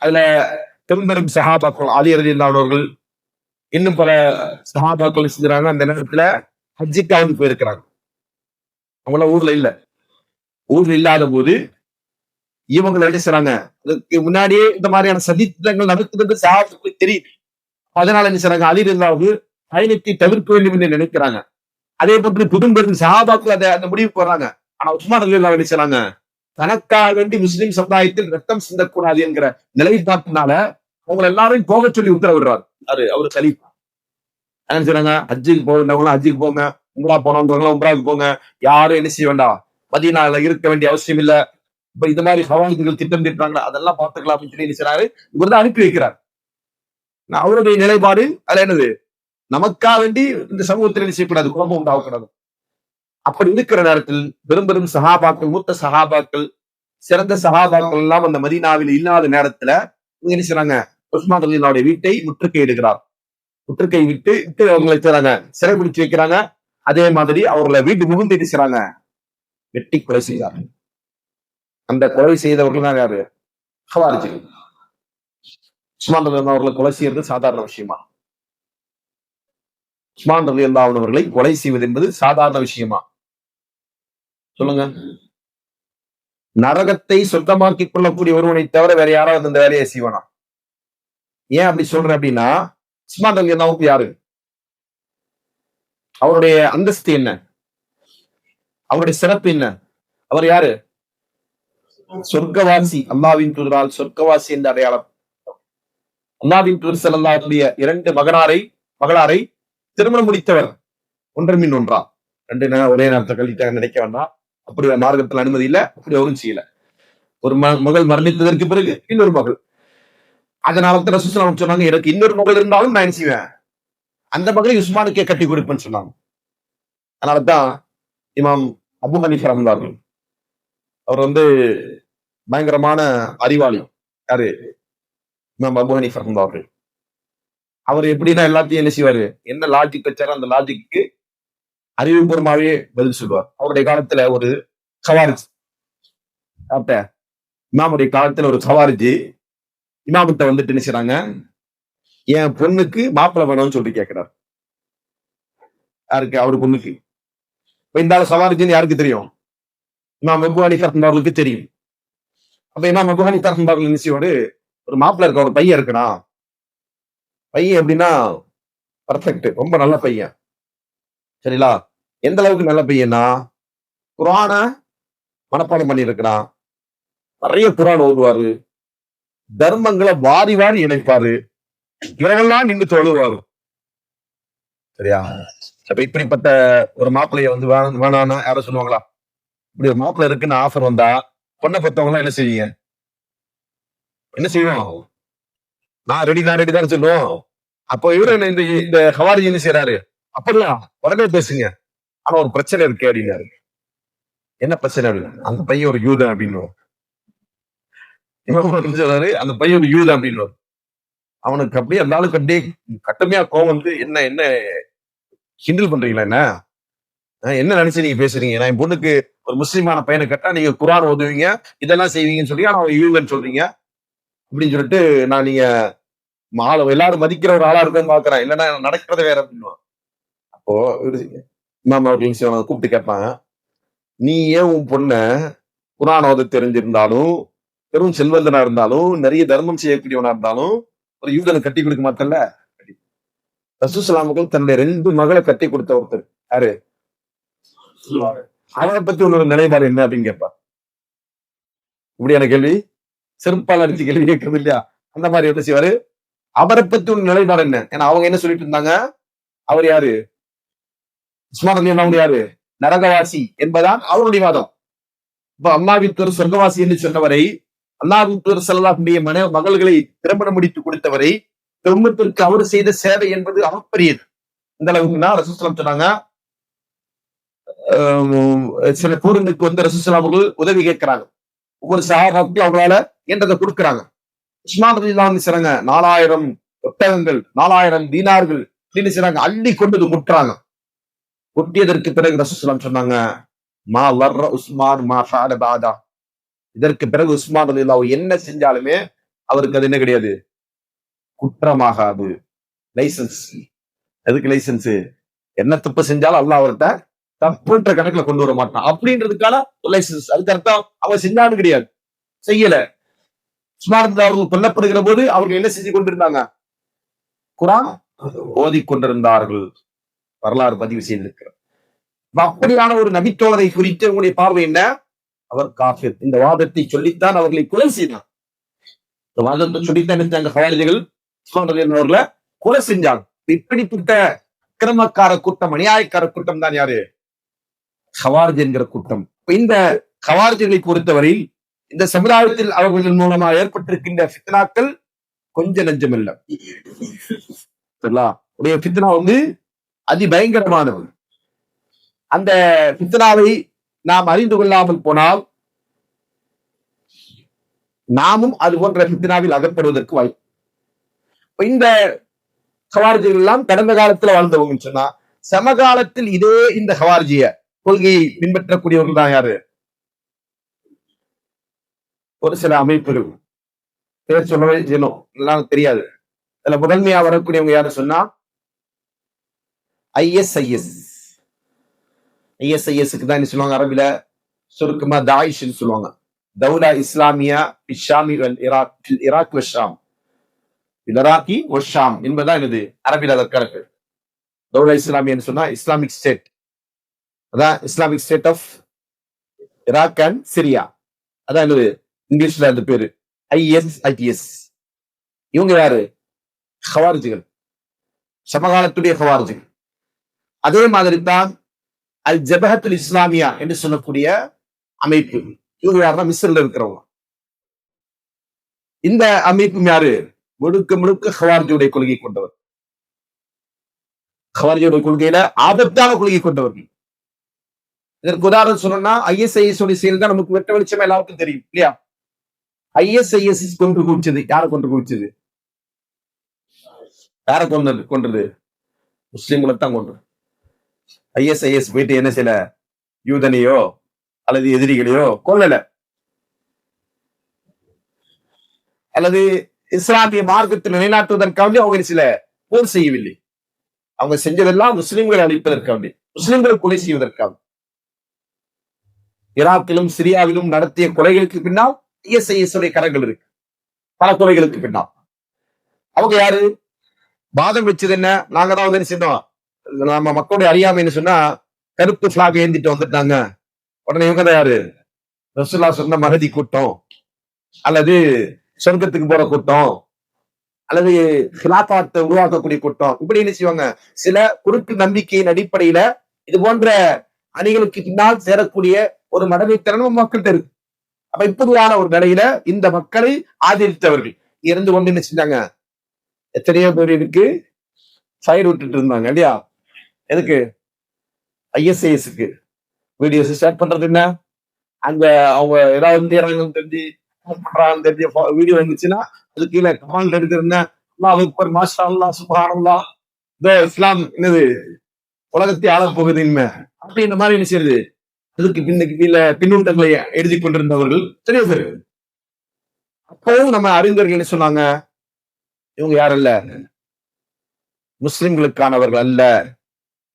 அதுல பெரும்பெரும் சஹாபாக்கள் அலி ரலியல்லாஹு அவர்கள் இன்னும் பல சஹாபாக்கள் செஞ்சாங்க. அந்த நேரத்துல ஹஜ்ஜிக்காவுக்கு போயிருக்கிறாங்க. அவங்கள ஊர்ல இல்ல. ஊர்ல இல்லாத போது இவங்க என்ன செய்றாங்க, அதுக்கு முன்னாடியே இந்த மாதிரியான சதித்திட்டங்கள் நடக்குதுன்னு சஹாபாக்களுக்கு தெரியுது. அதனால என்ன செய்றாங்க, அலி ரலியல்லாஹு பயணத்தை தவிர்க்க வேண்டும் என்று நினைக்கிறாங்க. அதே போன்று பெரும்பெரும் சஹாபாக்கள் அந்த முடிவுக்கு வர்றாங்க. ஆனா உஸ்மான் ரலியல்லாஹு என்ன செய்றாங்க, தனக்காக வேண்டி முஸ்லிம் சமுதாயத்தில் ரத்தம் சிந்தக்கூடாது என்கிற நிலைப்பாட்டினால அவங்க எல்லாரையும் போக சொல்லி உத்தரவிடுறாரு. அவரு கலீஃபா. என்ன செய்றாங்க, ஹஜ்ஜுக்கு போகிறவங்களும் ஹஜ்ஜுக்கு போங்க, உம்ரா போனவங்களும் உம்ராவுக்கு போங்க, யாரும் என்ன செய்ய வேண்டாம், மதீனால இருக்க வேண்டிய அவசியம் இல்ல. இப்ப இந்த மாதிரி ஹவாரிஜிகள் திட்டம் திட்டுறாங்க, அதெல்லாம் பார்த்துக்கலாம் அப்படின்னு சொல்லி என்ன செய்றாரு, இவர் தான் அனுப்பி வைக்கிறார். அவருடைய நிலைப்பாடு அதுல என்னது, நமக்காக வேண்டி இந்த சமூகத்தில் என்ன செய்யக்கூடாது, குழப்பம் உண்டாகக்கூடாது. அப்படி இருக்கிற நேரத்தில் பெரும்பெரும் சஹாபாக்கள், மூத்த சஹாபாக்கள், சிறந்த சஹாபாக்கள் எல்லாம் அந்த மதீனாவில் இல்லாத நேரத்துல இவங்க என்ன செய்றாங்க, உஸ்மான் ரலியல்லாஹுடைய வீட்டை முற்றுகையிடுகிறார். முற்றுகை விட்டு அவங்களை செய்றாங்க, சிறைபிடிச்சு வைக்கிறாங்க. அதே மாதிரி அவர்களை வீட்டு முகுந்து என்ன செய்றாங்க, வெட்டி கொலை செய்தார்கள். அந்த கொலை செய்தவர்கள் தான் யாரு, ஹவாரிஜிகள். உஸ்மான் ரலியல்லாஹு அவர்களை கொலை செய்யறது சாதாரண விஷயமா? உஸ்மான் ரலியல்லாஹு அவர்களை கொலை செய்வது என்பது சாதாரண விஷயமா? சொல்லுங்க. நரகத்தை சொந்தமாக்கிக் கொள்ளக்கூடிய ஒருவனை தவிர வேற யாராவது அந்த வேலையை செய்வானா? ஏன் அப்படி சொல்றேன் அப்படின்னா, உஸ்மான் ரலியல்லாஹு யாரு, அவருடைய அந்தஸ்து என்ன, அவருடைய சிறப்பு என்ன? அவர் யாரு? சொர்க்கவாசி, அல்லாஹ்வின் தூதரால் சொர்க்கவாசி என்ற அடையாளம். அல்லாஹ்வின் தூதர் ஸல்லல்லாஹு அலைஹி வஸல்லம் 2 மகளாரை திருமணம் முடித்தவர். ஒன்றன் பின் ஒன்றா, 2 ஒரே நேரத்தை கழித்தாங்க நினைக்க வேண்டாம். அப்படி மார்க்கத்தில் அனுமதி இல்ல, அப்படி அவரும் செய்யல. ஒரு மகள் மரணித்ததற்கு பிறகு இன்னொரு மகள். அதனால ரசூலுல்லாஹி ஸல்லல்லாஹு அலைஹி வஸல்லம் சொன்னாங்க, எனக்கு இன்னொரு மகள் இருந்தாலும் நான் என்ன செய்வேன், அந்த மகளை உஸ்மானுக்கே கட்டி கொடுப்பேன்னு சொன்னாங்க. அதனாலதான் இமாம் அபூ ஹனீஃபா ரஹ்மத்துல்லாஹி அவர் வந்து பயங்கரமான அறிவாளி. யாரு? இமாம் அபூ ஹனீஃபா ரஹ்மத்துல்லாஹி. அவர் எப்படின்னா எல்லாத்தையும் என்ன செய்வாரு, என்ன லாஜிக் வச்சாரோ அந்த லாஜிக்கு அறிவுபூர்வமாவே பதில் சொல்லுவார். அவருடைய காலத்துல ஒரு கவாரிஜ், இமாமுடைய காலத்துல ஒரு கவாரிஜி இமாமத்தை வந்துட்டு என்ன செய்றாங்க, என் பொண்ணுக்கு மாப்பிள்ளை வேணும்னு சொல்லி கேட்கிறார். யாருக்கு? அவரு பொண்ணுக்கு. இப்ப இந்த ஆள் சவாரிஜின்னு யாருக்கு தெரியும்? இமாம் அபூ ஹனீஃபா அவர்களுக்கு தெரியும். அப்ப இமாம் அபூ ஹனீஃபா அவர்கள் என்ன செய்வாரு, ஒரு மாப்பிள்ளை இருக்க, ஒரு பையன் இருக்குனா, பையன் எப்படின்னா பர்ஃபெக்ட், ரொம்ப நல்ல பையன். சரிங்களா? எந்த அளவுக்கு நல்ல பையனா, குர்ஆன மனப்பாடம் பண்ணி இருக்கிறான், நிறைய குர்ஆன் ஓதுவாரு, தர்மங்களை வாரி வாரி இணைப்பாரு, இவரெல்லாம் நின்று தொழுவாரு. சரியா? அப்ப இப்படிப்பட்ட ஒரு மாப்பிள்ளைய வந்து வேணாம்னா யாரும் சொல்லுவாங்களா? இப்படி ஒரு மாப்பிள்ள இருக்குன்னு ஆஃபர் வந்தா பொண்ணை பெற்றவங்க எல்லாம் என்ன செய்வீங்க? என்ன செய்வோம்? நான் ரெடி தான் சொல்லுவோம். அப்போ இவரு இந்த இந்த ஹவாரி என்ன செய்யறாரு? அப்படிலாம் உடனே பேசுங்க. ஆனா ஒரு பிரச்சனை இருக்கு அப்படின்னாரு. என்ன பிரச்சனை அப்படின்னு? அந்த பையன் ஒரு யூதன் அப்படின்னு சொல்றாரு. அந்த பையன் ஒரு யூதன் அப்படின்னு அவனுக்கு அப்படியே அந்த ஆளுக்கு அப்படியே கட்டுமையா கோவம் வந்து என்ன என்ன கிண்டல் பண்றீங்களா? என்ன என்ன நினைச்சு நீங்க பேசுறீங்க? நான் என் பொண்ணுக்கு ஒரு முஸ்லிமான பையனை கட்டா நீங்க குரான் ஓதுவீங்க, இதெல்லாம் செய்வீங்கன்னு சொல்லி ஆனா அவன் யூதன் சொல்றீங்க அப்படின்னு சொல்லிட்டு நான் நீங்க எல்லாரும் மதிக்கிற ஒரு ஆளா இருக்குன்னு பாக்குறேன். இல்லைன்னா நடக்கிறத வேற அப்படின்னு. அப்போ இமாம் அவர்கள் கூப்பிட்டு கேட்பாங்க, நீ ஏன் உன் பொண்ண குரான் ஓத தெரிஞ்சிருந்தாலும் பெரும் செல்வந்தனா இருந்தாலும் நிறைய தர்மம் செய்யக்கூடியவனா இருந்தாலும் ஒரு யூதனை கட்டி கொடுக்க மாட்டல? ரசூலுல்லாஹி தன்னுடைய 2 மகளை கட்டி கொடுத்த ஒருத்தர் யாரு? அவரை பத்தி உன்னோட நிலைப்பாடு என்ன அப்படின்னு கேட்பா. இப்படியான கேள்வி செருப்பால் அடிச்சு கேள்வி கேட்கறது இல்லையா? அந்த மாதிரி என்ன செய்வாரு? அவரை பத்தி உன் நிலைப்பாடு என்ன? ஏன்னா அவங்க என்ன சொல்லிட்டு இருந்தாங்க? அவர் யாரு? உஸ்மான் ரலியல்லாஹு யாரு? நரகவாசி என்பதான் அவருடைய வாதம். இப்ப அல்லாஹ்வின் தூதர் சொர்க்கவாசி என்று சொன்னவரை, அல்லாஹ்வின் தூதர் ஸல்லல்லாஹு அலைஹி மகள்களை திருமணம் முடித்து கொடுத்தவரை, உம்மத்திற்கு அவர் செய்த சேவை என்பது அவப்பெரியது. இந்த அளவுக்குன்னா ரசூலுல்லாஹி சொன்னாங்க, சில போருக்கு வந்து ரசூலுல்லாஹி அவர்கள் உதவி கேட்கிறாங்க. ஒவ்வொரு சஹாபாக்கள் அவங்களால என்றதை கொடுக்குறாங்க. உஸ்மான் ரலியல்லாஹு சொன்னாங்க 4000 ஒட்டகங்கள் 4000 தீனார்கள் அப்படின்னு சொன்னாங்க, அள்ளி கொண்டு முட்டுறாங்க. கொட்டியதற்கு பிறகு ரசூலுல்லாஹி சொன்னாங்க, மா வர்ற உஸ்மான் மா ஃபஅல பாதா. இதற்கு பிறகு உஸ்மான் ரலியல்லாஹு என்ன செஞ்சாலுமே அவருக்கு அது என்ன கிடையாது, குற்றமாகாது. லைசன்ஸ். எதுக்கு லைசன்ஸ்? என்ன தப்பு செஞ்சாலும் அல்லாஹ் அவர்கிட்ட தப்புன்ற கணக்குல கொண்டு வர மாட்டான் அப்படின்றதுக்கான லைசன்ஸ். அதுக்கு அர்த்தம் அவன் செஞ்சாலும் கிடையாது, செய்யல. உஸ்மான் அவர்கள் கொல்லப்படுகிற போது அவர்கள் என்ன செஞ்சு கொண்டிருந்தாங்க? குரான் ஓதி கொண்டிருந்தார்கள். வரலாறு பதிவு செய்திருக்கிறார். அப்படியான ஒரு நபித்தோழரை குறித்து உங்களுடைய பார்வை என்ன? அவர் காஃபிர். இந்த வாதத்தை சொல்லித்தான் அவர்களை கொலை செய்தார். இந்த வாதத்தை சொல்லித்தான் நினைச்சாங்க ஹவாரிஜிகள் அவர்களை கொலை செஞ்சாங்க. இப்படிப்பட்ட அக்கிரமக்கார கூட்டம், அநியாயக்கார கூட்டம் தான் யாரு? ஹவாரிஜ் என்கிற கூட்டம். இந்த ஹவாரிஜிகளை பொறுத்தவரை இந்த சமுதாயத்தில் அவர்கள் மூலமா ஏற்பட்டிருக்கின்ற ஃபித்னாக்கள் கொஞ்ச நெஞ்சம் இல்லை. ஃபித்னா வந்து அதிபயங்கரமானவர். அந்த ஃபித்னாவை நாம் அறிந்து கொள்ளாமல் போனால் நாமும் அது போன்ற ஃபித்னாவில் அகப்படுவதற்கு வாய்ப்பு. இந்த ஹவாரிஜிகள் எல்லாம் கடந்த காலத்துல வாழ்ந்தவங்கன்னு சொன்னா, சமகாலத்தில் இதே இந்த ஹவாரிஜிய கொள்கையை பின்பற்றக்கூடியவர்கள் தான் யாரு? ஒரு சில அமைப்புகள், பேர் சொல்லவே செய்யணும், தெரியாது. அதுல முதன்மையா வரக்கூடியவங்க யாரு சொன்னா ISIS. ISISக்கு தான் என்ன சொல்லுவாங்க அரபில? சுருக்கமா தாயிஷ்னு சொல்லுவாங்க. தௌலா இஸ்லாமியா இஷாமி வல் இராக், இராக் வஷாம், இராக்கி வஷாம் என்பதுதான் என்னது அரபில அதற்கான பேர். தௌலா இஸ்லாமியான்னு சொன்னா இஸ்லாமிக் ஸ்டேட், அதான் Islamic State of Iraq and Syria, அதான் என்னது இங்கிலீஷ்ல அந்த பேரு ISIS. இவங்க யாரு? ஹவாரிஜிகள், சமகாலத்துடைய ஹவாரிஜிகள். அதே மாதிரி தான் அல் ஜபஹத்துல் இஸ்லாமியா என்று சொல்லக்கூடிய அமைப்பு. இவங்க யாருன்னா மிஸ்ர்ல இருக்கிறவங்க. இந்த அமைப்பும் யாரு? முழுக்க முழுக்க ஹவாரிஜியுடைய கொள்கை கொண்டவர். ஹவாரிஜியுடைய கொள்கையில ஆபத்தான கொள்கை கொண்டவர்கள். இதற்கு உதாரணம் சொன்னா ISIS உடைய செயல் தான் நமக்கு வெட்ட வெளிச்சமா எல்லாருக்கும் தெரியும் இல்லையா? ISIS கொன்று குவிச்சது யாரை கொன்று குவிச்சது? யாரை கொன்றது? முஸ்லிம்களை தான் கொன்றது. ISIS போயிட்டு என்ன செய்யல? யூதனையோ அல்லது எதிரிகளையோ கொல்லல, அல்லது இஸ்லாமிய மார்க்கத்தில் நிலைநாட்டுவதற்காக அவங்க சில போர் செய்யவில்லை. அவங்க செஞ்சதெல்லாம் முஸ்லிம்களை அழிப்பதற்காக, முஸ்லிம்களை கொலை செய்வதற்காக. ஈராக்கிலும் சிரியாவிலும் நடத்திய கொலைகளுக்கு பின்னால் ISIS உடைய கரங்கள் இருக்கு. பல கொலைகளுக்கு பின்னால் அவங்க யாரு? வாதம் வச்சது என்ன? நாங்க தான் வந்து சொன்னோம், நம்ம மக்களுடைய அறியாமைன்னு சொன்னா கருப்பு பிளாக் ஏந்திட்டு வந்துட்டாங்க. உடனே இவங்க தான் யாரு? ரசூலுல்லாஹ் சொன்ன மஹதி கூட்டம், அல்லது சொர்க்கத்துக்கு போற கூட்டம், அல்லது ஹிலாஃபத்தை உருவாக்கக்கூடிய கூட்டம். இப்படி என்ன செய்வாங்க? சில குறுக்கு நம்பிக்கையின் அடிப்படையில இது போன்ற அணிகளுக்கு பின்னால் சேரக்கூடிய ஒரு மடமைத்தனம் மக்கள்கிட்ட இருக்கு. அப்ப இப்படியான ஒரு நிலையில இந்த மக்களை ஆதரித்தவர்கள் இருந்து கொண்டு என்ன செஞ்சாங்க, எத்தனையோ பேர் இதுக்கு ஃபயர் விட்டுட்டு இருந்தாங்க இல்லையா? எதுக்கு? ISIS-க்கு வீடியோஸ் ஷேர் பண்றது என்ன, அங்க அவங்க ஏதாவது தெரிஞ்சு தெரிஞ்ச வீடியோ இருந்துச்சுன்னா அது கீழே கமாண்ட் எடுக்கிறேன், அல்லாஹ் அக்பர், மாஷா அல்லாஹ், சுப்ஹானல்லாஹ், இந்த இஸ்லாம் என்னது உலகத்தை ஆள போகுது இனிமே அப்படின்ற மாதிரி என்ன செய்யுது, அதுக்கு பின்னுக்கு கீழே பின்னூட்டங்களை எழுதி கொண்டிருந்தவர்கள் எத்தனையோ பேர். அப்பவும் நம்ம அறிஞர்கள் என்ன சொன்னாங்க, இவங்க யாரும் இல்ல, முஸ்லிம்களுக்கானவர்கள் அல்ல,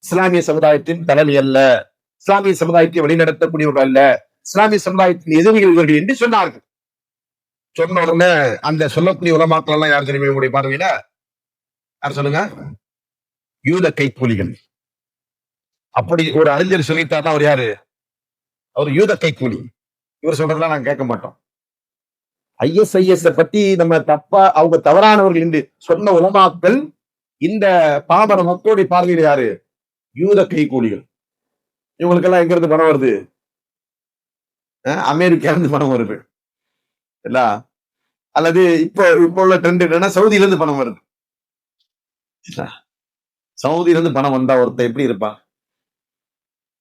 இஸ்லாமிய சமுதாயத்தின் தலைமை அல்ல, இஸ்லாமிய சமுதாயத்தை வழிநடத்தக்கூடியவர்கள் அல்ல, இஸ்லாமிய சமுதாயத்தின் எதிரிகள் இவர்கள் என்று சொன்னார்கள். சொன்ன உடனே அந்த சொல்லக்கூடிய உலமாக்கள் எல்லாம் யார் தெரியுமா உங்களுடைய பார்வையில? யார் சொல்லுங்க? யூத கைக்கூலிகள். அப்படி ஒரு அறிஞர் சொல்லிட்டாருன்னா அவர் யாரு? அவர் யூத கைக்கூலி. இவர் சொல்றதெல்லாம் நாங்க கேட்க மாட்டோம். ISIS பத்தி நம்ம தப்பா, அவங்க தவறானவர்கள் என்று சொன்ன உலமாக்கள் இந்த பாமர மக்களுடைய பார்வையில் யாரு? யூத கைக்கூலிகள். இவங்களுக்கெல்லாம் எங்க இருந்து பணம் வருது? அமெரிக்கா இருந்து பணம் வருது இல்ல, அல்லது இப்போ உள்ள ட்ரெண்ட் என்னன்னா சவுதியில இருந்து பணம் வருது. சவுதியில இருந்து பணம் வந்தா ஒருத்தர் எப்படி இருப்பா?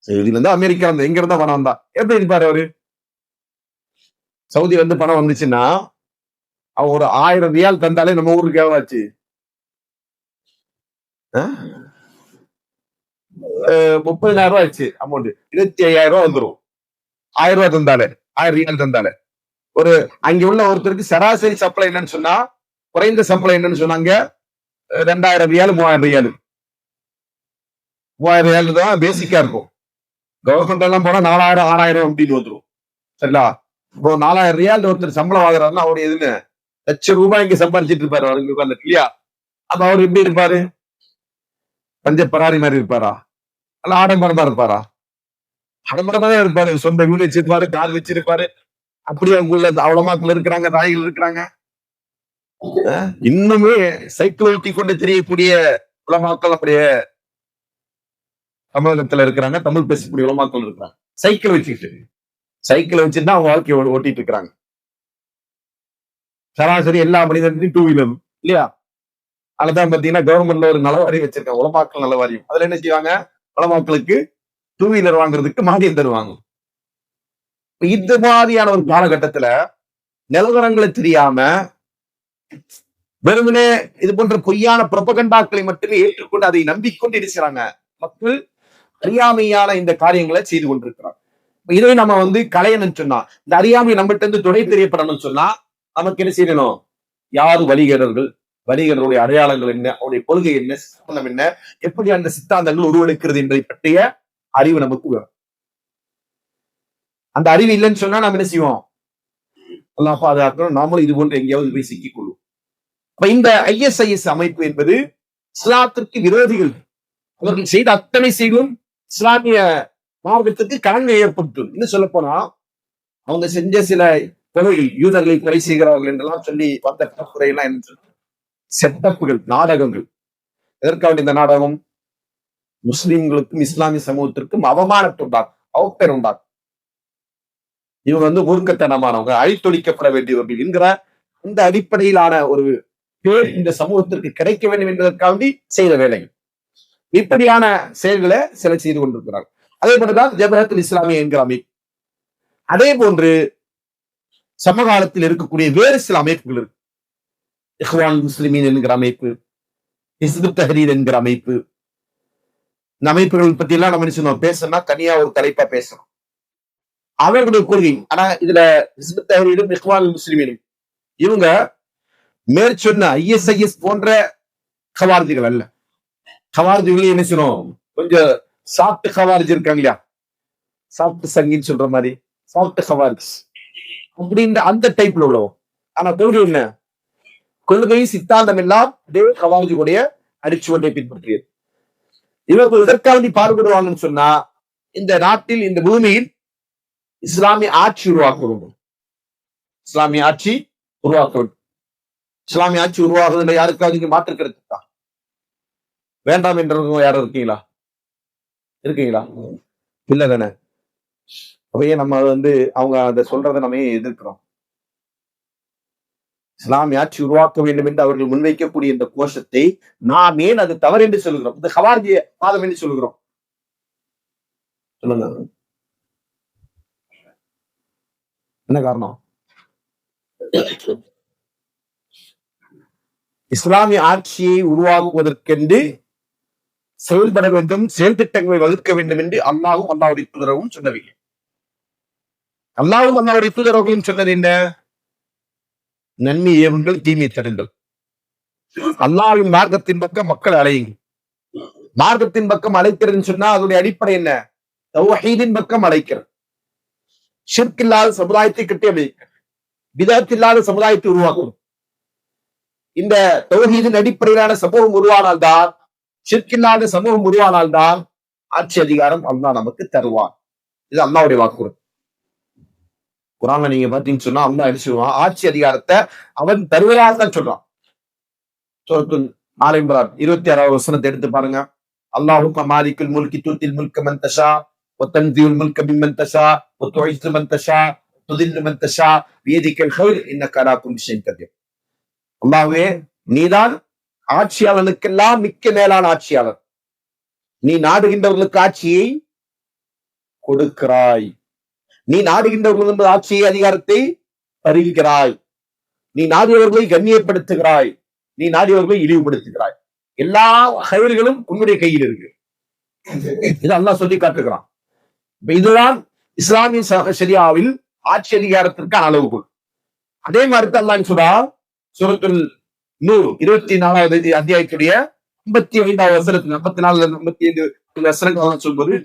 சவுதியில இருந்து அமெரிக்கா இருந்து எங்க இருந்தா பணம் வந்தா எப்படி இருப்பாரு அவரு? சவுதியில இருந்து பணம் வந்துச்சுன்னா அவன் ஒரு 1000 ரியால் தந்தாலே நம்ம ஊருக்கு எவ்வளவு 30,000 ரூபாய் ஆச்சு அமௌண்ட். 25,000 ரூபாய் வந்துடும் 1000 ரூபாய் தந்தாலே, 1000 ரியால் தந்தாலே. ஒரு அங்க உள்ள ஒருத்தருக்கு சராசரி சப்ளை என்னன்னு சொன்னா, குறைந்த சப்ளை என்னன்னு சொன்னாங்க 2000 ரியால் 3000 ரியால். 3000 ரியால் தான் பேசிக்கா இருக்கும். கவர்மெண்ட் எல்லாம் போனா 4000 6000 அப்படின்னு வந்துடும். சரிங்களா? இப்போ 4000 ரியால் ஒருத்தர் சம்பளம் வாங்குறாருன்னா அவரு எதுன்னு லட்சம் ரூபாய் இங்க சம்பாதிச்சிட்டு இருப்பாரு அவருக்கு உட்கார்ந்து இல்லையா? அப்ப அவர் எப்படி இருப்பாரு? பஞ்ச பராரி மாதிரி இருப்பாரா? அல்ல ஆடம்பரமா இருப்பாரா? ஆடம்பரமா தான் இருப்பாரு. சொந்த வீடு வச்சிருப்பாரு, கார் வச்சிருப்பாரு. அப்படியே உள்ள அவ்வளமாக்கள் இருக்கிறாங்க, தாய்கள் இருக்கிறாங்க. இன்னுமே சைக்கிள் ஓட்டி கொண்டு தெரியக்கூடிய உலமாக்கள் அப்படியே தமிழகத்துல இருக்கிறாங்க, தமிழ் பேசக்கூடிய உலமாக்கள் இருக்கிறாங்க. சைக்கிள் வச்சுட்டு அவங்க வாழ்க்கையை ஓட்டிட்டு இருக்கிறாங்க. சராசரி எல்லா மனிதனுக்கும் 2 வீலர் இல்லையா? அதுதான் பாத்தீங்கன்னா கவர்மெண்ட்ல ஒரு நலவாரி வச்சிருக்காங்க, உலமாக்கள் நலவாரியம். அதுல என்ன செய்வாங்க, உலமாக்களுக்கு 2 வீலர் வாங்குறதுக்கு மானியம் தருவாங்க. இந்த மாதிரியான ஒரு காலகட்டத்துல நிலவரங்களை தெரியாம வெறுமனே இது போன்ற பொய்யான புரபகண்டாக்களை மட்டுமே ஏற்றுக்கொண்டு அதை நம்பிக்கொண்டு இருக்கிறாங்க. மக்கள் அறியாமையான இந்த காரியங்களை செய்து கொண்டிருக்கிறாங்க. இதை நம்ம கலையணும்னு சொன்னா, இந்த அறியாமை நம்மகிட்ட இருந்து துணை தெரியப்படணும்னு சொன்னா நமக்கு என்ன செய்யணும்? யாரு வழிகர்களுடைய அடையாளங்கள் என்ன, அவருடைய கொள்கை என்ன, சித்தாந்தம் என்ன, எப்படி அந்த சித்தாந்தங்கள் உருவெடுக்கிறது என்பதை பற்றிய அறிவு நமக்கு வேணும். அந்த அறிவு இல்லைன்னு சொன்னா நம்ம என்ன செய்வோம்? எல்லாம் பாதுகாக்கணும், நாமளும் இது போன்று எங்கேயாவது போய் சிக்கிக் கொள்வோம். இந்த ISIS அமைப்பு என்பது இஸ்லாத்திற்கு விரோதிகள். அவர்கள் செய்த அத்தனை செய்தும் இஸ்லாமிய மார்க்கத்துக்கு கலங்கை ஏற்படுத்தும். இன்னும் சொல்ல போனா அவங்க செஞ்ச சில கொலைகள், யூதர்களை கொலை செய்கிறார்கள் என்றெல்லாம் சொல்லி வந்த கலப்புரையெல்லாம் என்ன சொல்ற செட்டப்புகள், நாடகங்கள். எதற்காக இந்த நாடகம்? முஸ்லிம்களுக்கும் இஸ்லாமிய சமூகத்திற்கும் அவமானத்தை உண்டாக்கும், அவப்பேர் உண்டாக்கும். இவங்க மூர்க்கத்தனமானவங்க, அழித்தொழிக்கப்பட வேண்டியவர்கள் என்கிற இந்த அடிப்படையிலான ஒரு பேர் இந்த சமூகத்திற்கு கிடைக்க வேண்டும் என்பதற்காண்டி செய்த வேலைகள். இப்படியான செயல்களை சில செய்து கொண்டிருக்கிறார்கள். அதே போன்றுதான் ஜபஹத்துல் இஸ்லாமிய என்கிற அமைப்பு. அதே போன்று சமகாலத்தில் இருக்கக்கூடிய வேறு சில அமைப்புகள் இருக்கு. இஹ்வான் முஸ்லிமீன் என்கிற அமைப்பு, ஹிஸ்புத் தஹ்ரீர் என்கிற அமைப்பு. இந்த அமைப்புகள் பத்தி எல்லாம் நம்ம என்ன சொன்னோம், பேசணும்னா தனியா ஒரு தலைப்பா பேசணும். அவர்களுடைய கொள்கை. ஆனா இதுல ஹிஸ்புத் தஹ்ரீரும் இஹ்வான் முஸ்லிமீனும் இவங்க மேற்சொன்ன ISIS போன்ற கவார்ஜிகள் அல்ல. கவார்ஜிகள் என்ன சொன்னோம், கொஞ்சம் சாஃப்ட் கவார்ஜி இருக்காங்க இல்லையா, சாஃப்ட் சங்கின்னு சொல்ற மாதிரி சாஃப்ட் கவார்ஜ் அப்படின்ற அந்த டைப்ல உள்ளவங்க. ஆனா கொள்கை என்ன? கொள்கை சித்தாந்தம் எல்லாம் கவார்ஜிகளுடைய அடிச்சுவட்டை பின்பற்றியது. இவர்கள் இதற்காக பாடுபடுவாங்கன்னு சொன்னா, இந்த நாட்டில், இந்த பூமியில் இஸ்லாமிய ஆட்சி உருவாக்க வேண்டும். இஸ்லாமிய ஆட்சி உருவாக்க வேண்டும். இஸ்லாமிய ஆட்சி உருவாகுதுல யாருக்காவது மாற்று கருத்து வேண்டாம் என்றவங்க யாரும் இருக்கீங்களா? இல்ல தானே? அவையே நம்ம அவங்க அதை சொல்றதை நம்ம எதிர்க்கிறோம். இஸ்லாமிய ஆட்சி உருவாக்க வேண்டும் என்று அவர்கள் முன்வைக்கக்கூடிய இந்த கோஷத்தை நாம் ஏன் அது தவறு என்று சொல்கிறோம்? இந்த ஹவார்ஜிய வாதம் என்று சொல்கிறோம். சொல்லுங்க, என்ன காரணம்? இஸ்லாமிய ஆட்சியை உருவாக்குவதற்கென்று செயல்பட வேண்டும், செயல் திட்டங்களை வகுக்க வேண்டும் என்று அல்லாஹ்வும் அல்லாஹ்வுடைய தூதரவும் சொன்னவில்லை. அல்லாஹ்வும் அல்லாஹ்வுடைய தூதரவும் சொன்னது என்ன? நன்மை ஏவுங்கள், தீமை தடுங்கள். அல்லாஹ்வின் மார்க்கத்தின் பக்கம் மக்கள் அழையுங்கள். மார்க்கத்தின் பக்கம் அழைக்கிறதுன்னு சொன்னா அதனுடைய அடிப்படை என்ன? தௌஹீதின் பக்கம் அழைக்கிறது. ஷிர்க் இல்லாத சமுதாயத்தை கட்டியமைக்க, பிதஅத் இல்லாத சமுதாயத்தை உருவாக்கும். இந்த தௌஹீதின் அடிப்படையிலான சமூகம் உருவானால்தான், ஷிர்க் இல்லாத சமூகம் உருவானால்தான் ஆட்சி அதிகாரம் அல்லாஹ் நமக்கு தருவான். இது அல்லாஹ்வுடைய வாக்குறுதி. குர்ஆன்ல நீங்க பாத்தீங்கன்னு சொன்னா அல்லாஹ் என்ன சொல்லுவான்? ஆட்சி அதிகாரத்தை அவன் தருவதாக தான் சொல்றான். சூரத்துல் ஆல் இம்ரான் 26வது வசனத்தை எடுத்து பாருங்க. அல்லாஹும்ம மாலிகுல் முல்கி துத்தில் முல்க மன் தஷா வ தன்ஸியுல் முல்க மிம்மன் தஷா வ துஇஸ்ஸு மன் தஷா வ துதில்லு மன் தஷா பியதிகல் கைர் இன்னக அலா குல்லி ஷைஇன் கதீர். அல்லாஹ்வே, நீதான் ஆட்சியாளனுக்கெல்லாம் மிக்க மேலான ஆட்சியாளர். நீ நாடுகின்றவர்களுக்கு ஆட்சியை கொடுக்கிறாய். நீ நாடுகின்றவர்கள் ஆட்சியை அதிகாரத்தை பறிக்கிறாய். நீ நாடியவர்களை கண்ணியப்படுத்துகிறாய். நீ நாடியவர்களை இழிவுபடுத்துகிறாய். எல்லா கைர்களும் உன்னுடைய கையில் இருக்கு. இது அல்லாஹ் சொல்லி காட்டுகிறான். இதுதான் இஸ்லாமிய ஷரியாவில் ஆட்சி அதிகாரத்திற்கான அளவுகோல். அதே மாதிரி அல்லாஹ் சொல்றா, சூரத்துல் நூர் 24வது அத்தியாயத்துடைய 55வது வசனத்தில் 54 55 வசனங்கள் சொல்வது,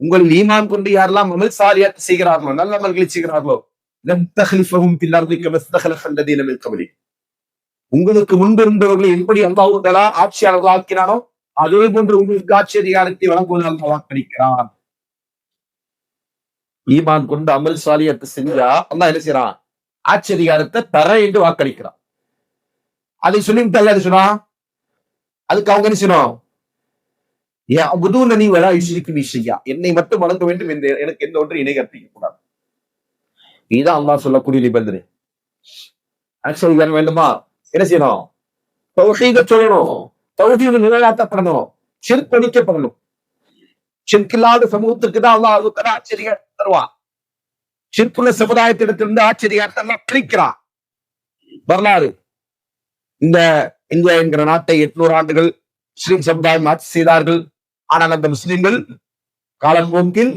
உங்கள் ஈமான் கொண்டு யாரெல்லாம் அமல் சாலியாத் செய்கிறார்களோ, நல்ல அமல்களை செய்கிறார்களோ, உங்களுக்கு முன்பிருந்தவர்களை எப்படி அல்லாஹ் ஆட்சியாளர்கள் ஆக்கினானோ அதே போன்று உங்களுக்கு ஆட்சி அதிகாரத்தை வழங்குவதாக வாக்களிக்கிறான். ஈமான் கொண்டு அமல் சாலியாத் செஞ்சா அல்லாஹ் என்ன செய்யறான்? ஆட்சி அதிகாரத்தை தர என்று வாக்களிக்கிறான். அதை சொல்லிட்டு அல்ல சொன்னா, அதுக்கு அவங்க என்ன செய்யணும்? நீ வரா விஷயா, என்னை மட்டும் வழங்க வேண்டும் என்று எனக்கு எந்த ஒன்று இணை கற்பிக்க கூடாது. இதுதான் அல்லாஹ் சொல்லக்கூடிய நிபந்தனை. ஆட்சி அதிகாரம் வேண்டுமா? என்ன செய்யணும்? தௌஹீத சொல்லணும், தௌஹீது நிலைநாட்டப்படணும், ஷிர்க் ஒழிக்கப்படணும். ஷிர்க் இல்லாத சமூகத்துக்கு தான் அல்லாஹ் ஆட்சி அதிகாரம் தருவான். ஷிர்க்குள்ள சமுதாயத்திடத்திலிருந்து ஆட்சி அதிகாரத்தை எல்லாம் பிரிக்கிறான். வரலாறு, இந்த இந்தியா என்கிற நாட்டை 800 ஆண்டுகள் முஸ்லிம் சமுதாயம் ஆட்சி செய்தார்கள். ஆனால் அந்த முஸ்லிம்கள் காலப்போக்கில்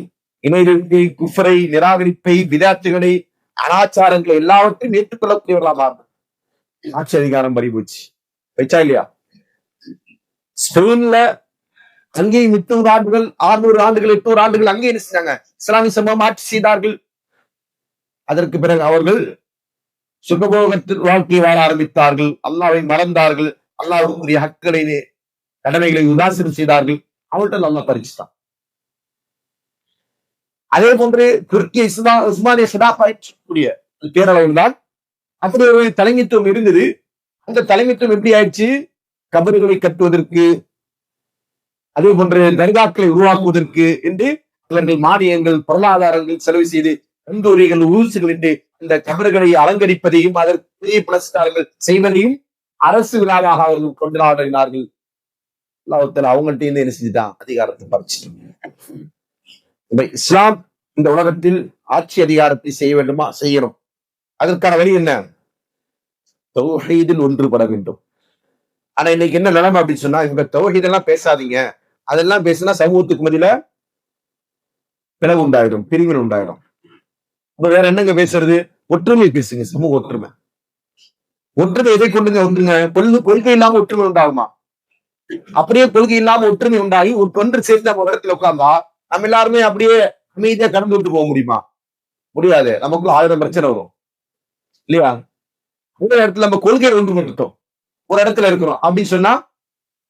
இணையத்தை, குஃபரை, நிராகரிப்பை, விதாத்துகளை, அனாச்சாரங்களை எல்லாவற்றையும் ஏற்றுக்கொள்ளக்கூடியவர்களாக ஆட்சி அதிகாரம் பறிபோச்சு. வச்சா இல்லையா? ஸ்பெயின்ல அங்கேயும் 800 ஆண்டுகள், 600 ஆண்டுகள், 800 ஆண்டுகள் அங்கே என்ன செஞ்சாங்க? இஸ்லாமிய சமூகம் ஆட்சி செய்தார்கள். அதற்கு பிறகு அவர்கள் சுகபோகத்தில் வாழ்க்கை வாழ ஆரம்பித்தார்கள். அல்லாஹ்வை மறந்தார்கள். அல்லாஹ்வுடைய ஹக்களை, கடமைகளை உதாசீனம் செய்தார்கள். அவர்கிட்ட அல்லாஹ் பறிச்சுட்டான். அதே போன்று துருக்கிய உஸ்மானிய சதாபாய பேரளவில் தான் அப்படி ஒரு தலைமைத்துவம் இருந்தது. அந்த தலைமைத்துவம் எப்படி ஆயிடுச்சு? கபறுகளை கட்டுவதற்கு, அதே போன்று தர்காக்களை உருவாக்குவதற்கு என்று இவர்கள் மானியங்கள், பொருளாதாரங்கள் செலவு செய்து கந்தூரிகள், ஊசுகள் என்று இந்த கபறுகளை அலங்கரிப்பதையும் அதற்கு பெரிய புலஸ்காரங்கள் செய்வதையும் அரசு விழாவாக அவர்கள் கொண்டாடினார்கள். அவங்கள்ட்ட இருந்து என்ன செஞ்சுட்டான்? அதிகாரத்தை பறிச்சுட்டாங்க. இஸ்லாம் இந்த உலகத்தில் ஆட்சி அதிகாரத்தை செய்ய வேண்டுமா? செய்யணும். அதற்கான வழி என்ன? தௌஹீதில் ஒன்றுபட வேண்டும். ஆனா இன்னைக்கு என்ன நிலைமை அப்படின்னு சொன்னா, இவங்க தௌஹீதெல்லாம் பேசாதீங்க, அதெல்லாம் பேசினா சமூகத்துக்கு மத்தியில பிளவு உண்டாயிடும், பிரிவினை உண்டாயிடும். வேற என்னங்க பேசுறது? ஒற்றுமை பேசுங்க, சமூக ஒற்றுமை. ஒற்றுமை எதை கொண்டுங்க ஒன்றுங்க? கொள்கை இல்லாம ஒற்றுமை உண்டாகுமா? அப்படியே கொள்கை இல்லாம ஒற்றுமை உண்டாகி ஒரு ஒன்று சேர்ந்து நம்ம இடத்துல உட்கார்ந்தா நம்ம எல்லாருமே அப்படியே அமைதியா கடந்து விட்டு போக முடியுமா? முடியாது. நமக்குள்ள 1000 பிரச்சனை வரும் இல்லையா? ஒரு இடத்துல நம்ம கொள்கையை ஒன்றுபட்டுட்டோம், ஒரு இடத்துல இருக்கிறோம் அப்படின்னு சொன்னா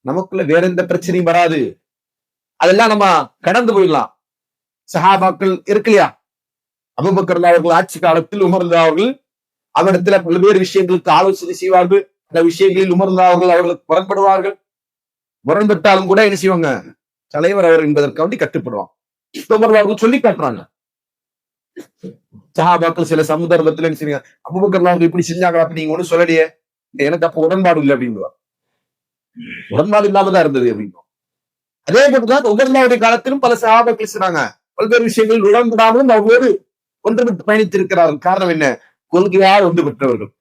நமக்குள்ள வேற எந்த பிரச்சனையும் வராது. அதெல்லாம் நம்ம கடந்து போயிடலாம். சஹாபாக்கள் இருக்கு இல்லையா? அபூபக்கர் அவர்கள் ஆட்சி காலத்தில் உமர் அவர்கள் அவரிடத்துல பல்வேறு விஷயங்களுக்கு ஆலோசனை செய்வார்கள். அந்த விஷயங்களில் உமர் அவர்கள் அவர்களுக்கு புறப்படுவார்கள். முரண்பட்டாலும் கூட என்ன செய்வாங்க, தலைவர் அவர் என்பதற்காண்டி கட்டுப்படுவான். அவர்கள் சொல்லி காட்டுறாங்க. சஹாபாக்கள் சில சந்தர்ப்பத்துல என்ன செய்யுங்க, அபூபக்கர் இப்படி செஞ்சாங்க அப்படி நீங்க ஒண்ணு சொல்லலையே, எனக்கு அப்ப உடன்பாடு இல்லை அப்படின்னு. உடன்பாடு இல்லாமதான் இருந்தது அப்படின்னு. அதே போட்டுதான் உமர்லாவுடைய காலத்திலும் பல சஹாபாக்கள் சொன்னாங்க, பல்வேறு விஷயங்கள் உடன்படாமலும் அவ்வளவு ஒன்றுபட்டு பயணித்திருக்கிறார்கள். காரணம் என்ன? கொள்கையால் ஒன்று பெற்றவர்கள்,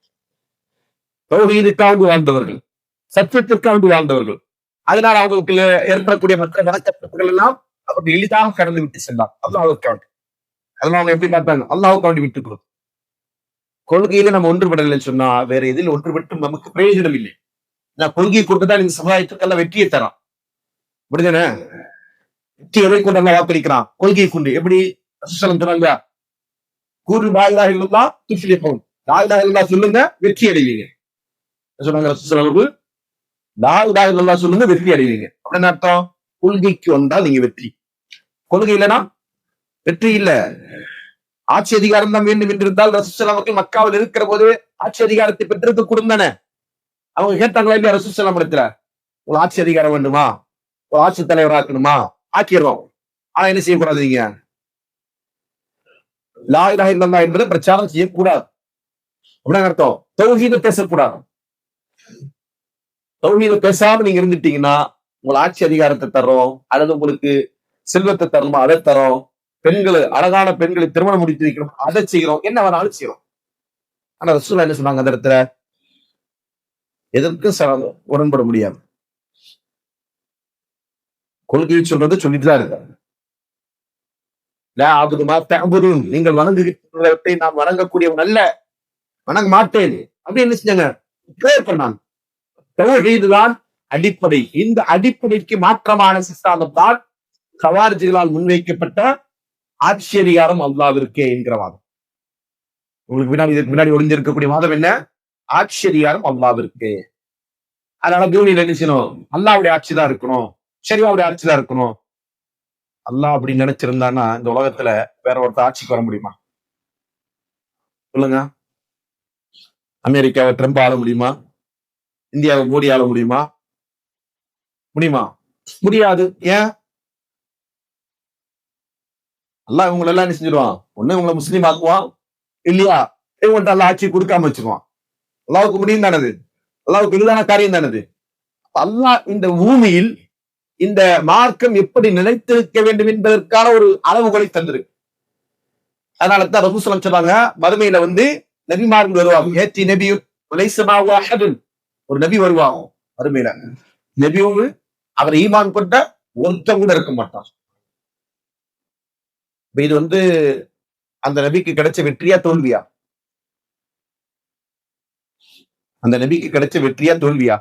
தௌஹீதுக்காக வாழ்ந்தவர்கள், சத்தியத்திற்காக வாழ்ந்தவர்கள். அதனால அவங்களுக்கு ஏற்படக்கூடிய மற்ற வணக்கத்துகள் எல்லாம் அவர்கள் எளிதாக கடந்து விட்டு சென்றார். அல்லாஹ்வுக்காக. அதனால அவங்க எப்படி பார்த்தாங்க? அல்லாஹ்வுக்காக விட்டுக் கொடுத்து. கொள்கையில நம்ம ஒன்றுபடலைன்னு சொன்னா வேற எதில் ஒன்றுபட்டு நமக்கு பிரயோஜனம் இல்லை. நான் கொள்கையை கொண்டுதான் இந்த சமுதாயத்துக்கெல்லாம் வெற்றியை தரான். அப்படிதானே? வெற்றி எதை கொண்டு எல்லாம் வாக்களிக்கிறான்? கொள்கையை கொண்டு. எப்படி சொன்னாங்க? கூறு லா இலாஹ இல்லல்லாஹ் துஃப்லிஹூன். லா இலாஹ இல்லல்லாஹ் சொல்லுங்க, வெற்றி அடைவீங்க சொன்னாங்க ரசூலுல்லாஹ். லா இலாஹ இல்லல்லாஹ் சொல்லுங்க, வெற்றி அடைவீங்க. அப்படின்னு அர்த்தம், கொள்கைக்கு வந்தால் நீங்க வெற்றி. கொள்கை இல்லைன்னா வெற்றி இல்ல. ஆட்சி அதிகாரம் தான் வேண்டும் என்று இருந்தால் ரசூலுல்லாஹ் அவர்கள் மக்காவில் இருக்கிற போது ஆட்சி அதிகாரத்தை பெற்றிருக்க கொடுந்தானே. அவங்க கேட்டாங்களா இல்லையா ரசூலுல்லாஹ் இடத்துல, ஒரு ஆட்சி அதிகாரம் வேண்டுமா, ஒரு ஆட்சி தலைவராக இருக்கணுமா, ஆக்கிடுவோம். ஆனா என்ன செய்யக்கூடாது, நீங்க லா இலாஹ இல்லல்லாஹ் என்பதை பிரச்சாரம் செய்யக்கூடாது. அப்படின்னு அர்த்தம். தௌஹீத பேசக்கூடாது. தௌஹீத பேசாம நீங்க இருந்துட்டீங்கன்னா உங்களை ஆட்சி அதிகாரத்தை தர்றோம், அல்லது உங்களுக்கு செல்வத்தை தரணுமா அதை தரோம், பெண்கள் அழகான பெண்களை திருமணம் முடித்து வைக்கணும் அதை செய்யறோம், என்ன வேணாலும் செய்யறோம். ஆனா ரசூலுல்லாஹ் என்ன சொன்னாங்க அந்த இடத்துல? எதற்கும் உடன்பட முடியாது. கொள்கையை சொல்றது சொல்லிட்டுதான் இருக்காங்க. நீங்கள் வணங்குகிறவற்றை நான் வணங்கக்கூடியவன் அல்ல, வணங்க மாட்டேன் அப்படின்னு என்ன செஞ்சாங்க? பிரேயர் பண்ணாங்க. தௌஹீதுதான் அடிப்படை. இந்த அடிப்படைக்கு மாற்றமான சித்தாந்தம் தான் கவாரிஜிகளால் முன்வைக்கப்பட்ட ஆட்சி அதிகாரம் அல்லாஹ்விற்கே என்கிற வாதம். உங்களுக்கு பின்னாடி இதுக்கு முன்னாடி ஒளிஞ்சிருக்கக்கூடிய வாதம் என்ன? ஆட்சி அதிகாரம் அல்லாஹ்விற்கே. அதனால பூமியில என்ன செய்யணும்? அல்லாஹ்வுடைய ஆட்சி தான் இருக்கணும், ஷரியாவுடைய ஆட்சி தான் இருக்கணும். அல்லாஹ் அப்படி நினைச்சிருந்தான்னா இந்த உலகத்துல வேற ஒருத்தர் ஆட்சிக்கு வர முடியுமா? சொல்லுங்க. அமெரிக்காவை ட்ரம்ப் ஆள முடியுமா? இந்தியாவை மோடி ஆள முடியுமா? முடியுமா? முடியாது. ஏன்? அல்லாஹ் இவங்களை எல்லாம் என்ன செஞ்சிருவான்? ஒண்ணு இவங்களை முஸ்லீம் ஆக்குவான், இல்லையா இவங்கள்ட்ட அல்லாஹ் ஆட்சி கொடுக்காம வச்சிருவான். அல்லாஹ்வுக்கு முடியும் தானது, அல்லாஹ்வுக்கு எளிதான காரியம் தானது. அல்லாஹ் இந்த பூமியில் இந்த மார்க்கம் எப்படி நிலைத்திருக்க வேண்டும் என்பதற்கான ஒரு அளவுகளை தந்திருக்கு. அதனாலதான் ரசூலுல்லாஹ் சொல்றாங்க, மறுமையில நபிமார்கள் வருவாங்க. ஏத்தி நபியும் ஒரு நபி வருவாங்க மறுமையில. நபியும் அவர் ஈமான் கொண்ட ஒருத்தம் கூட இருக்க மாட்டான். இது அந்த நபிக்கு கிடைச்ச வெற்றியா தோல்வியா? அந்த நபிக்கு கிடைச்ச வெற்றியா தோல்வியா?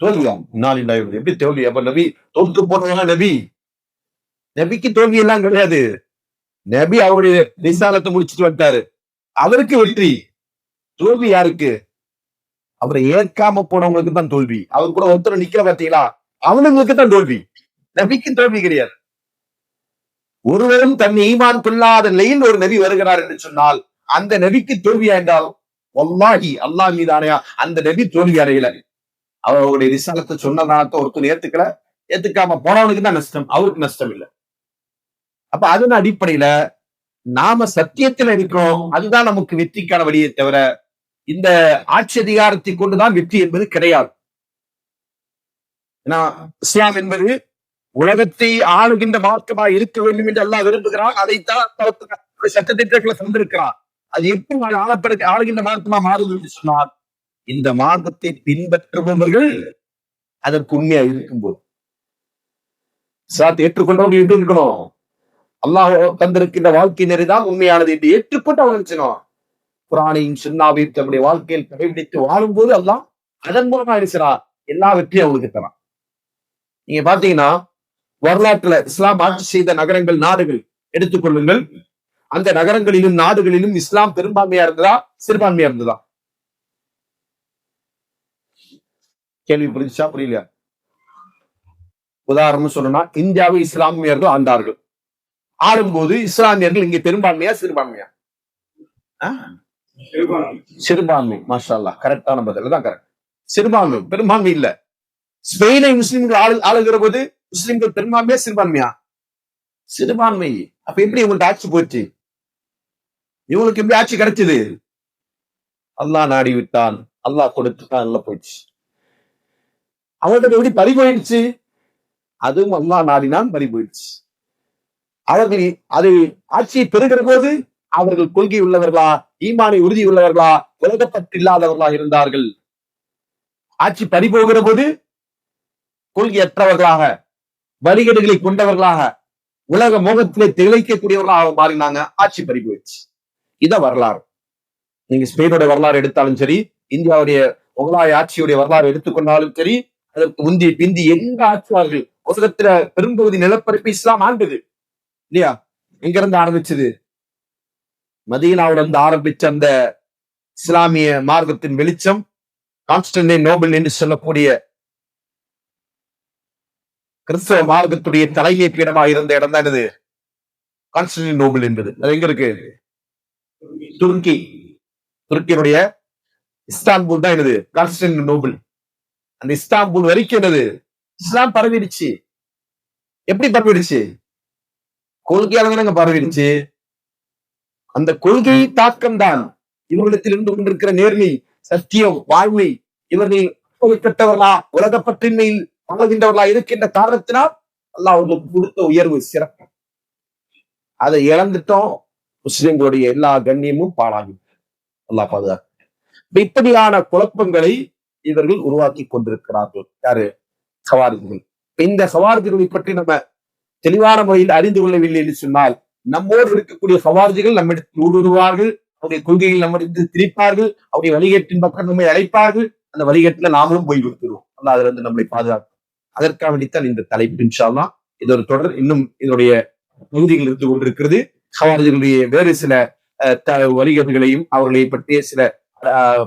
தோல்வியா? எப்படி தோல்வி? அப்ப நபி தோற்று போனவங்க நபி? நபிக்கு தோல்வி எல்லாம் கிடையாது. நபி அவருடைய ரிசாலத்தை முடிச்சுட்டு வந்துட்டாரு, அவருக்கு வெற்றி. தோல்வி யாருக்கு? அவரை ஏற்காம போனவங்களுக்கு தான் தோல்வி. அவர் கூட ஒருத்தர் நிக்கிற பார்த்தீங்களா, அவனுங்களுக்கு தான் தோல்வி. நபிக்கு தோல்வி கிடையாது. ஒருவரும் தன் ஈமான் கொள்ளாத நிலையில் ஒரு நபி வருகிறார் என்று சொன்னால் அந்த நபிக்கு தோல்வியா என்றாலும் வல்லாஹி அல்லாஹ் மீதானையா அந்த நபி தோல்வி அடையல. அவருடைய ரிசாலத்தை சொன்னதானத்தை ஒருத்தர் ஏத்துக்காம போனவனுக்கு தான் நஷ்டம், அவருக்கு நஷ்டம் இல்லை. அப்ப அதன் அடிப்படையில நாம சத்தியத்துல இருக்கிறோம், அதுதான் நமக்கு வெற்றிக்கான வழியை தவிர இந்த ஆட்சி அதிகாரத்தை கொண்டுதான் வெற்றி என்பது கிடையாது. ஏன்னா இஸ்லாம் என்பது உலகத்தை ஆளுகின்ற மார்க்கமாக இருக்க வேண்டும் என்று அல்லாஹ் விரும்புகிறான். அதைத்தான் சட்டத்திட்டங்களை தந்திருக்கிறான். அது எப்படி ஆளுகின்ற மார்க்கமா மாறுது என்று சொன்னால் இந்த மார்க்கத்தை பின்பற்றுபவர்கள் அதற்கு உண்மையா இருக்கும்போது ஏற்றுக்கொண்டவர்கள் எப்படி இருக்கணும்? அல்லாஹ் தந்திருக்கின்ற வாழ்க்கை நெறிதான் உண்மையானது என்று ஏற்றுக்கொண்டு அவங்க குர்ஆனையும் சுன்னாவையும் தன்னுடைய வாழ்க்கையில் கடைபிடித்து வாழும்போது அல்லாஹ் அதன் மூலமா இருக்கிறார் எல்லா வெற்றியும் அவங்களுக்கு தரான். நீங்க பாத்தீங்கன்னா வரலாற்றுல இஸ்லாம் ஆட்சி செய்த நகரங்கள், நாடுகள் எடுத்துக்கொள்ளுங்கள். அந்த நகரங்களிலும் நாடுகளிலும் இஸ்லாம் பெரும்பான்மையா இருந்ததா, சிறுபான்மையா இருந்ததா? கேள்வி புரிஞ்சா புரியலையா? உதாரணம் சொல்லணும்னா இந்தியாவை இஸ்லாமியர்கள் ஆண்டார்கள். ஆளும்போது இஸ்லாமியர்கள் இங்க பெரும்பான்மையா சிறுபான்மையா? சிறுபான்மை. மாஷா அல்லாஹ், கரெக்டான பதில் தான். கரெக்ட். சிறுபான்மை, பெரும்பான்மை இல்ல. ஸ்பெயினை முஸ்லிம்கள் ஆளுகிற போது முஸ்லிம்கள் பெரும்பான்மையா சிறுபான்மையா? சிறுபான்மை. அப்ப எப்படி இவங்களுக்கு ஆட்சி போச்சு? இவங்களுக்கு எப்படி ஆட்சி கிடைச்சது? அல்லாஹ் நாடி விட்டான், அல்லாஹ் கொடுத்துட்டான், நல்லா போயிடுச்சு. அவர்கள் எப்படி பறி போயிடுச்சு? அதுவும் அல்லாஹ் நாடினான், பறி போயிடுச்சு. அவர்கள் அது ஆட்சியை பெறுகிற போது அவர்கள் கொள்கை உள்ளவர்களா, ஈமானை உறுதி உள்ளவர்களா, உலகப்பற்று இல்லாதவர்களா இருந்தார்கள். ஆட்சி பறி போகிற போது கொள்கையற்றவர்களாக, வழிகேடுகளை கொண்டவர்களாக, உலக மோகத்திலே திளைக்கக்கூடியவர்களாக மாறினாங்க. ஆட்சி பறி போயிடுச்சு. இத வரலாறு. நீங்க ஸ்பெயினோட வரலாறு எடுத்தாலும் சரி, இந்தியாவுடைய முகலாய ஆட்சியுடைய வரலாறு எடுத்துக்கொண்டாலும் சரி, அதற்கு முந்தி பிந்தி எந்த ஆட்சியாளர்கள் உலகத்துல பெரும்பகுதி நிலப்பரப்பு இஸ்லாம் ஆண்டது இல்லையா? எங்க இருந்து ஆரம்பிச்சது? மதீனாவுல இருந்து ஆரம்பிச்ச அந்த இஸ்லாமிய மார்க்கத்தின் வெளிச்சம், கான்ஸ்டன்டினோபிள் என்று சொல்லக்கூடிய கிறிஸ்தவ மார்க்கத்துடைய தலைமை பீடமாக இருந்த இடம் தான் இது கான்ஸ்டன்டினோபிள் என்பது. அது எங்க இருக்கு? துருக்கி. துருக்கியினுடைய இஸ்தான்புல் தான் என்னது கான்ஸ்டன்டினோபிள். அந்த இஸ்தான்புல் வரைக்கும் என்னது இஸ்லாம் பரவிடுச்சு. எப்படி பரவிடுச்சு? கொள்கையால தானங்க பரவிடுச்சு. அந்த கொள்கை தாக்கம் தான் இவர்களிடத்தில் இருந்து கொண்டிருக்கிற நேர்மை, சத்தியம், வாழ்வை இவர்கள் கட்டவர்களா, உலகப்பற்றின்மையில் வாழுகின்றவர்களா இருக்கின்ற காரணத்தினால் அல்லாஹ் அவர்களுக்கு கொடுத்த உயர்வு, சிறப்பு. அதை இழந்துட்டோம். முஸ்லிம்களுடைய எல்லா கண்ணியமும் பாழாகி அல்லாஹ் பாதுகாக்க. இப்படியான குழப்பங்களை இவர்கள் உருவாக்கி கொண்டிருக்கிறார்கள். யாரு? சவாரிகள். இந்த சவாரிகளை பற்றி நம்ம தெளிவான முறையில் அறிந்து கொள்ளவில்லை என்று சொன்னால், நம்மோடு இருக்கக்கூடிய சவாரிகள் நம்மிடத்தில் ஊடுருவார்கள், அவருடைய கொள்கைகள் நம்மிடத்தில் திரிப்பார்கள், அவருடைய வழிகேட்டின் பக்கம் நம்மை அழைப்பார்கள். அந்த வழிகேட்டில நாமளும் போய் கொடுத்துருவோம். அல்ல அதுல இருந்து நம்மளை பாதுகாக்கும். அதற்காக வேண்டித்தான் இந்த தலைப்பு. இன்ஷா அல்லாஹ் இது ஒரு தொடர். இன்னும் இதனுடைய பகுதிகள் இருந்து கொண்டிருக்கிறது. சவாரிகளுடைய வேறு சில வழிகேடுகளையும் அவர்களை பற்றிய சில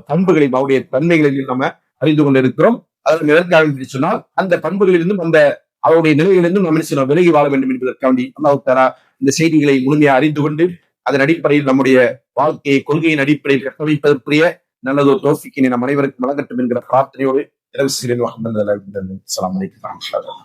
பண்புகளையும் அவருடைய தன்மைகளையும் நம்ம அறிந்து கொண்டிருக்கிறோம். அதற்கு எதற்காக சொன்னால், அந்த பண்புகளிலிருந்தும் அந்த அவருடைய நிலையிலிருந்தும் நம்ம என்ன விலகி வாழ வேண்டும் என்பதற்காண்டி அல்லாஹ் தஆலா இந்த செய்திகளை முழுமையாக அறிந்து கொண்டு அதன் அடிப்படையில் நம்முடைய வாழ்க்கையை கொள்கையின் அடிப்படையில் கட்டமைப்பதற்குரிய நல்லதொரு தௌஃபீக்கினை நம் அனைவருக்கும் வழங்கட்டும் என்கிற பிரார்த்தனையோடு இரவு சிறிது அஸ்ஸலாமு அலைக்கும்.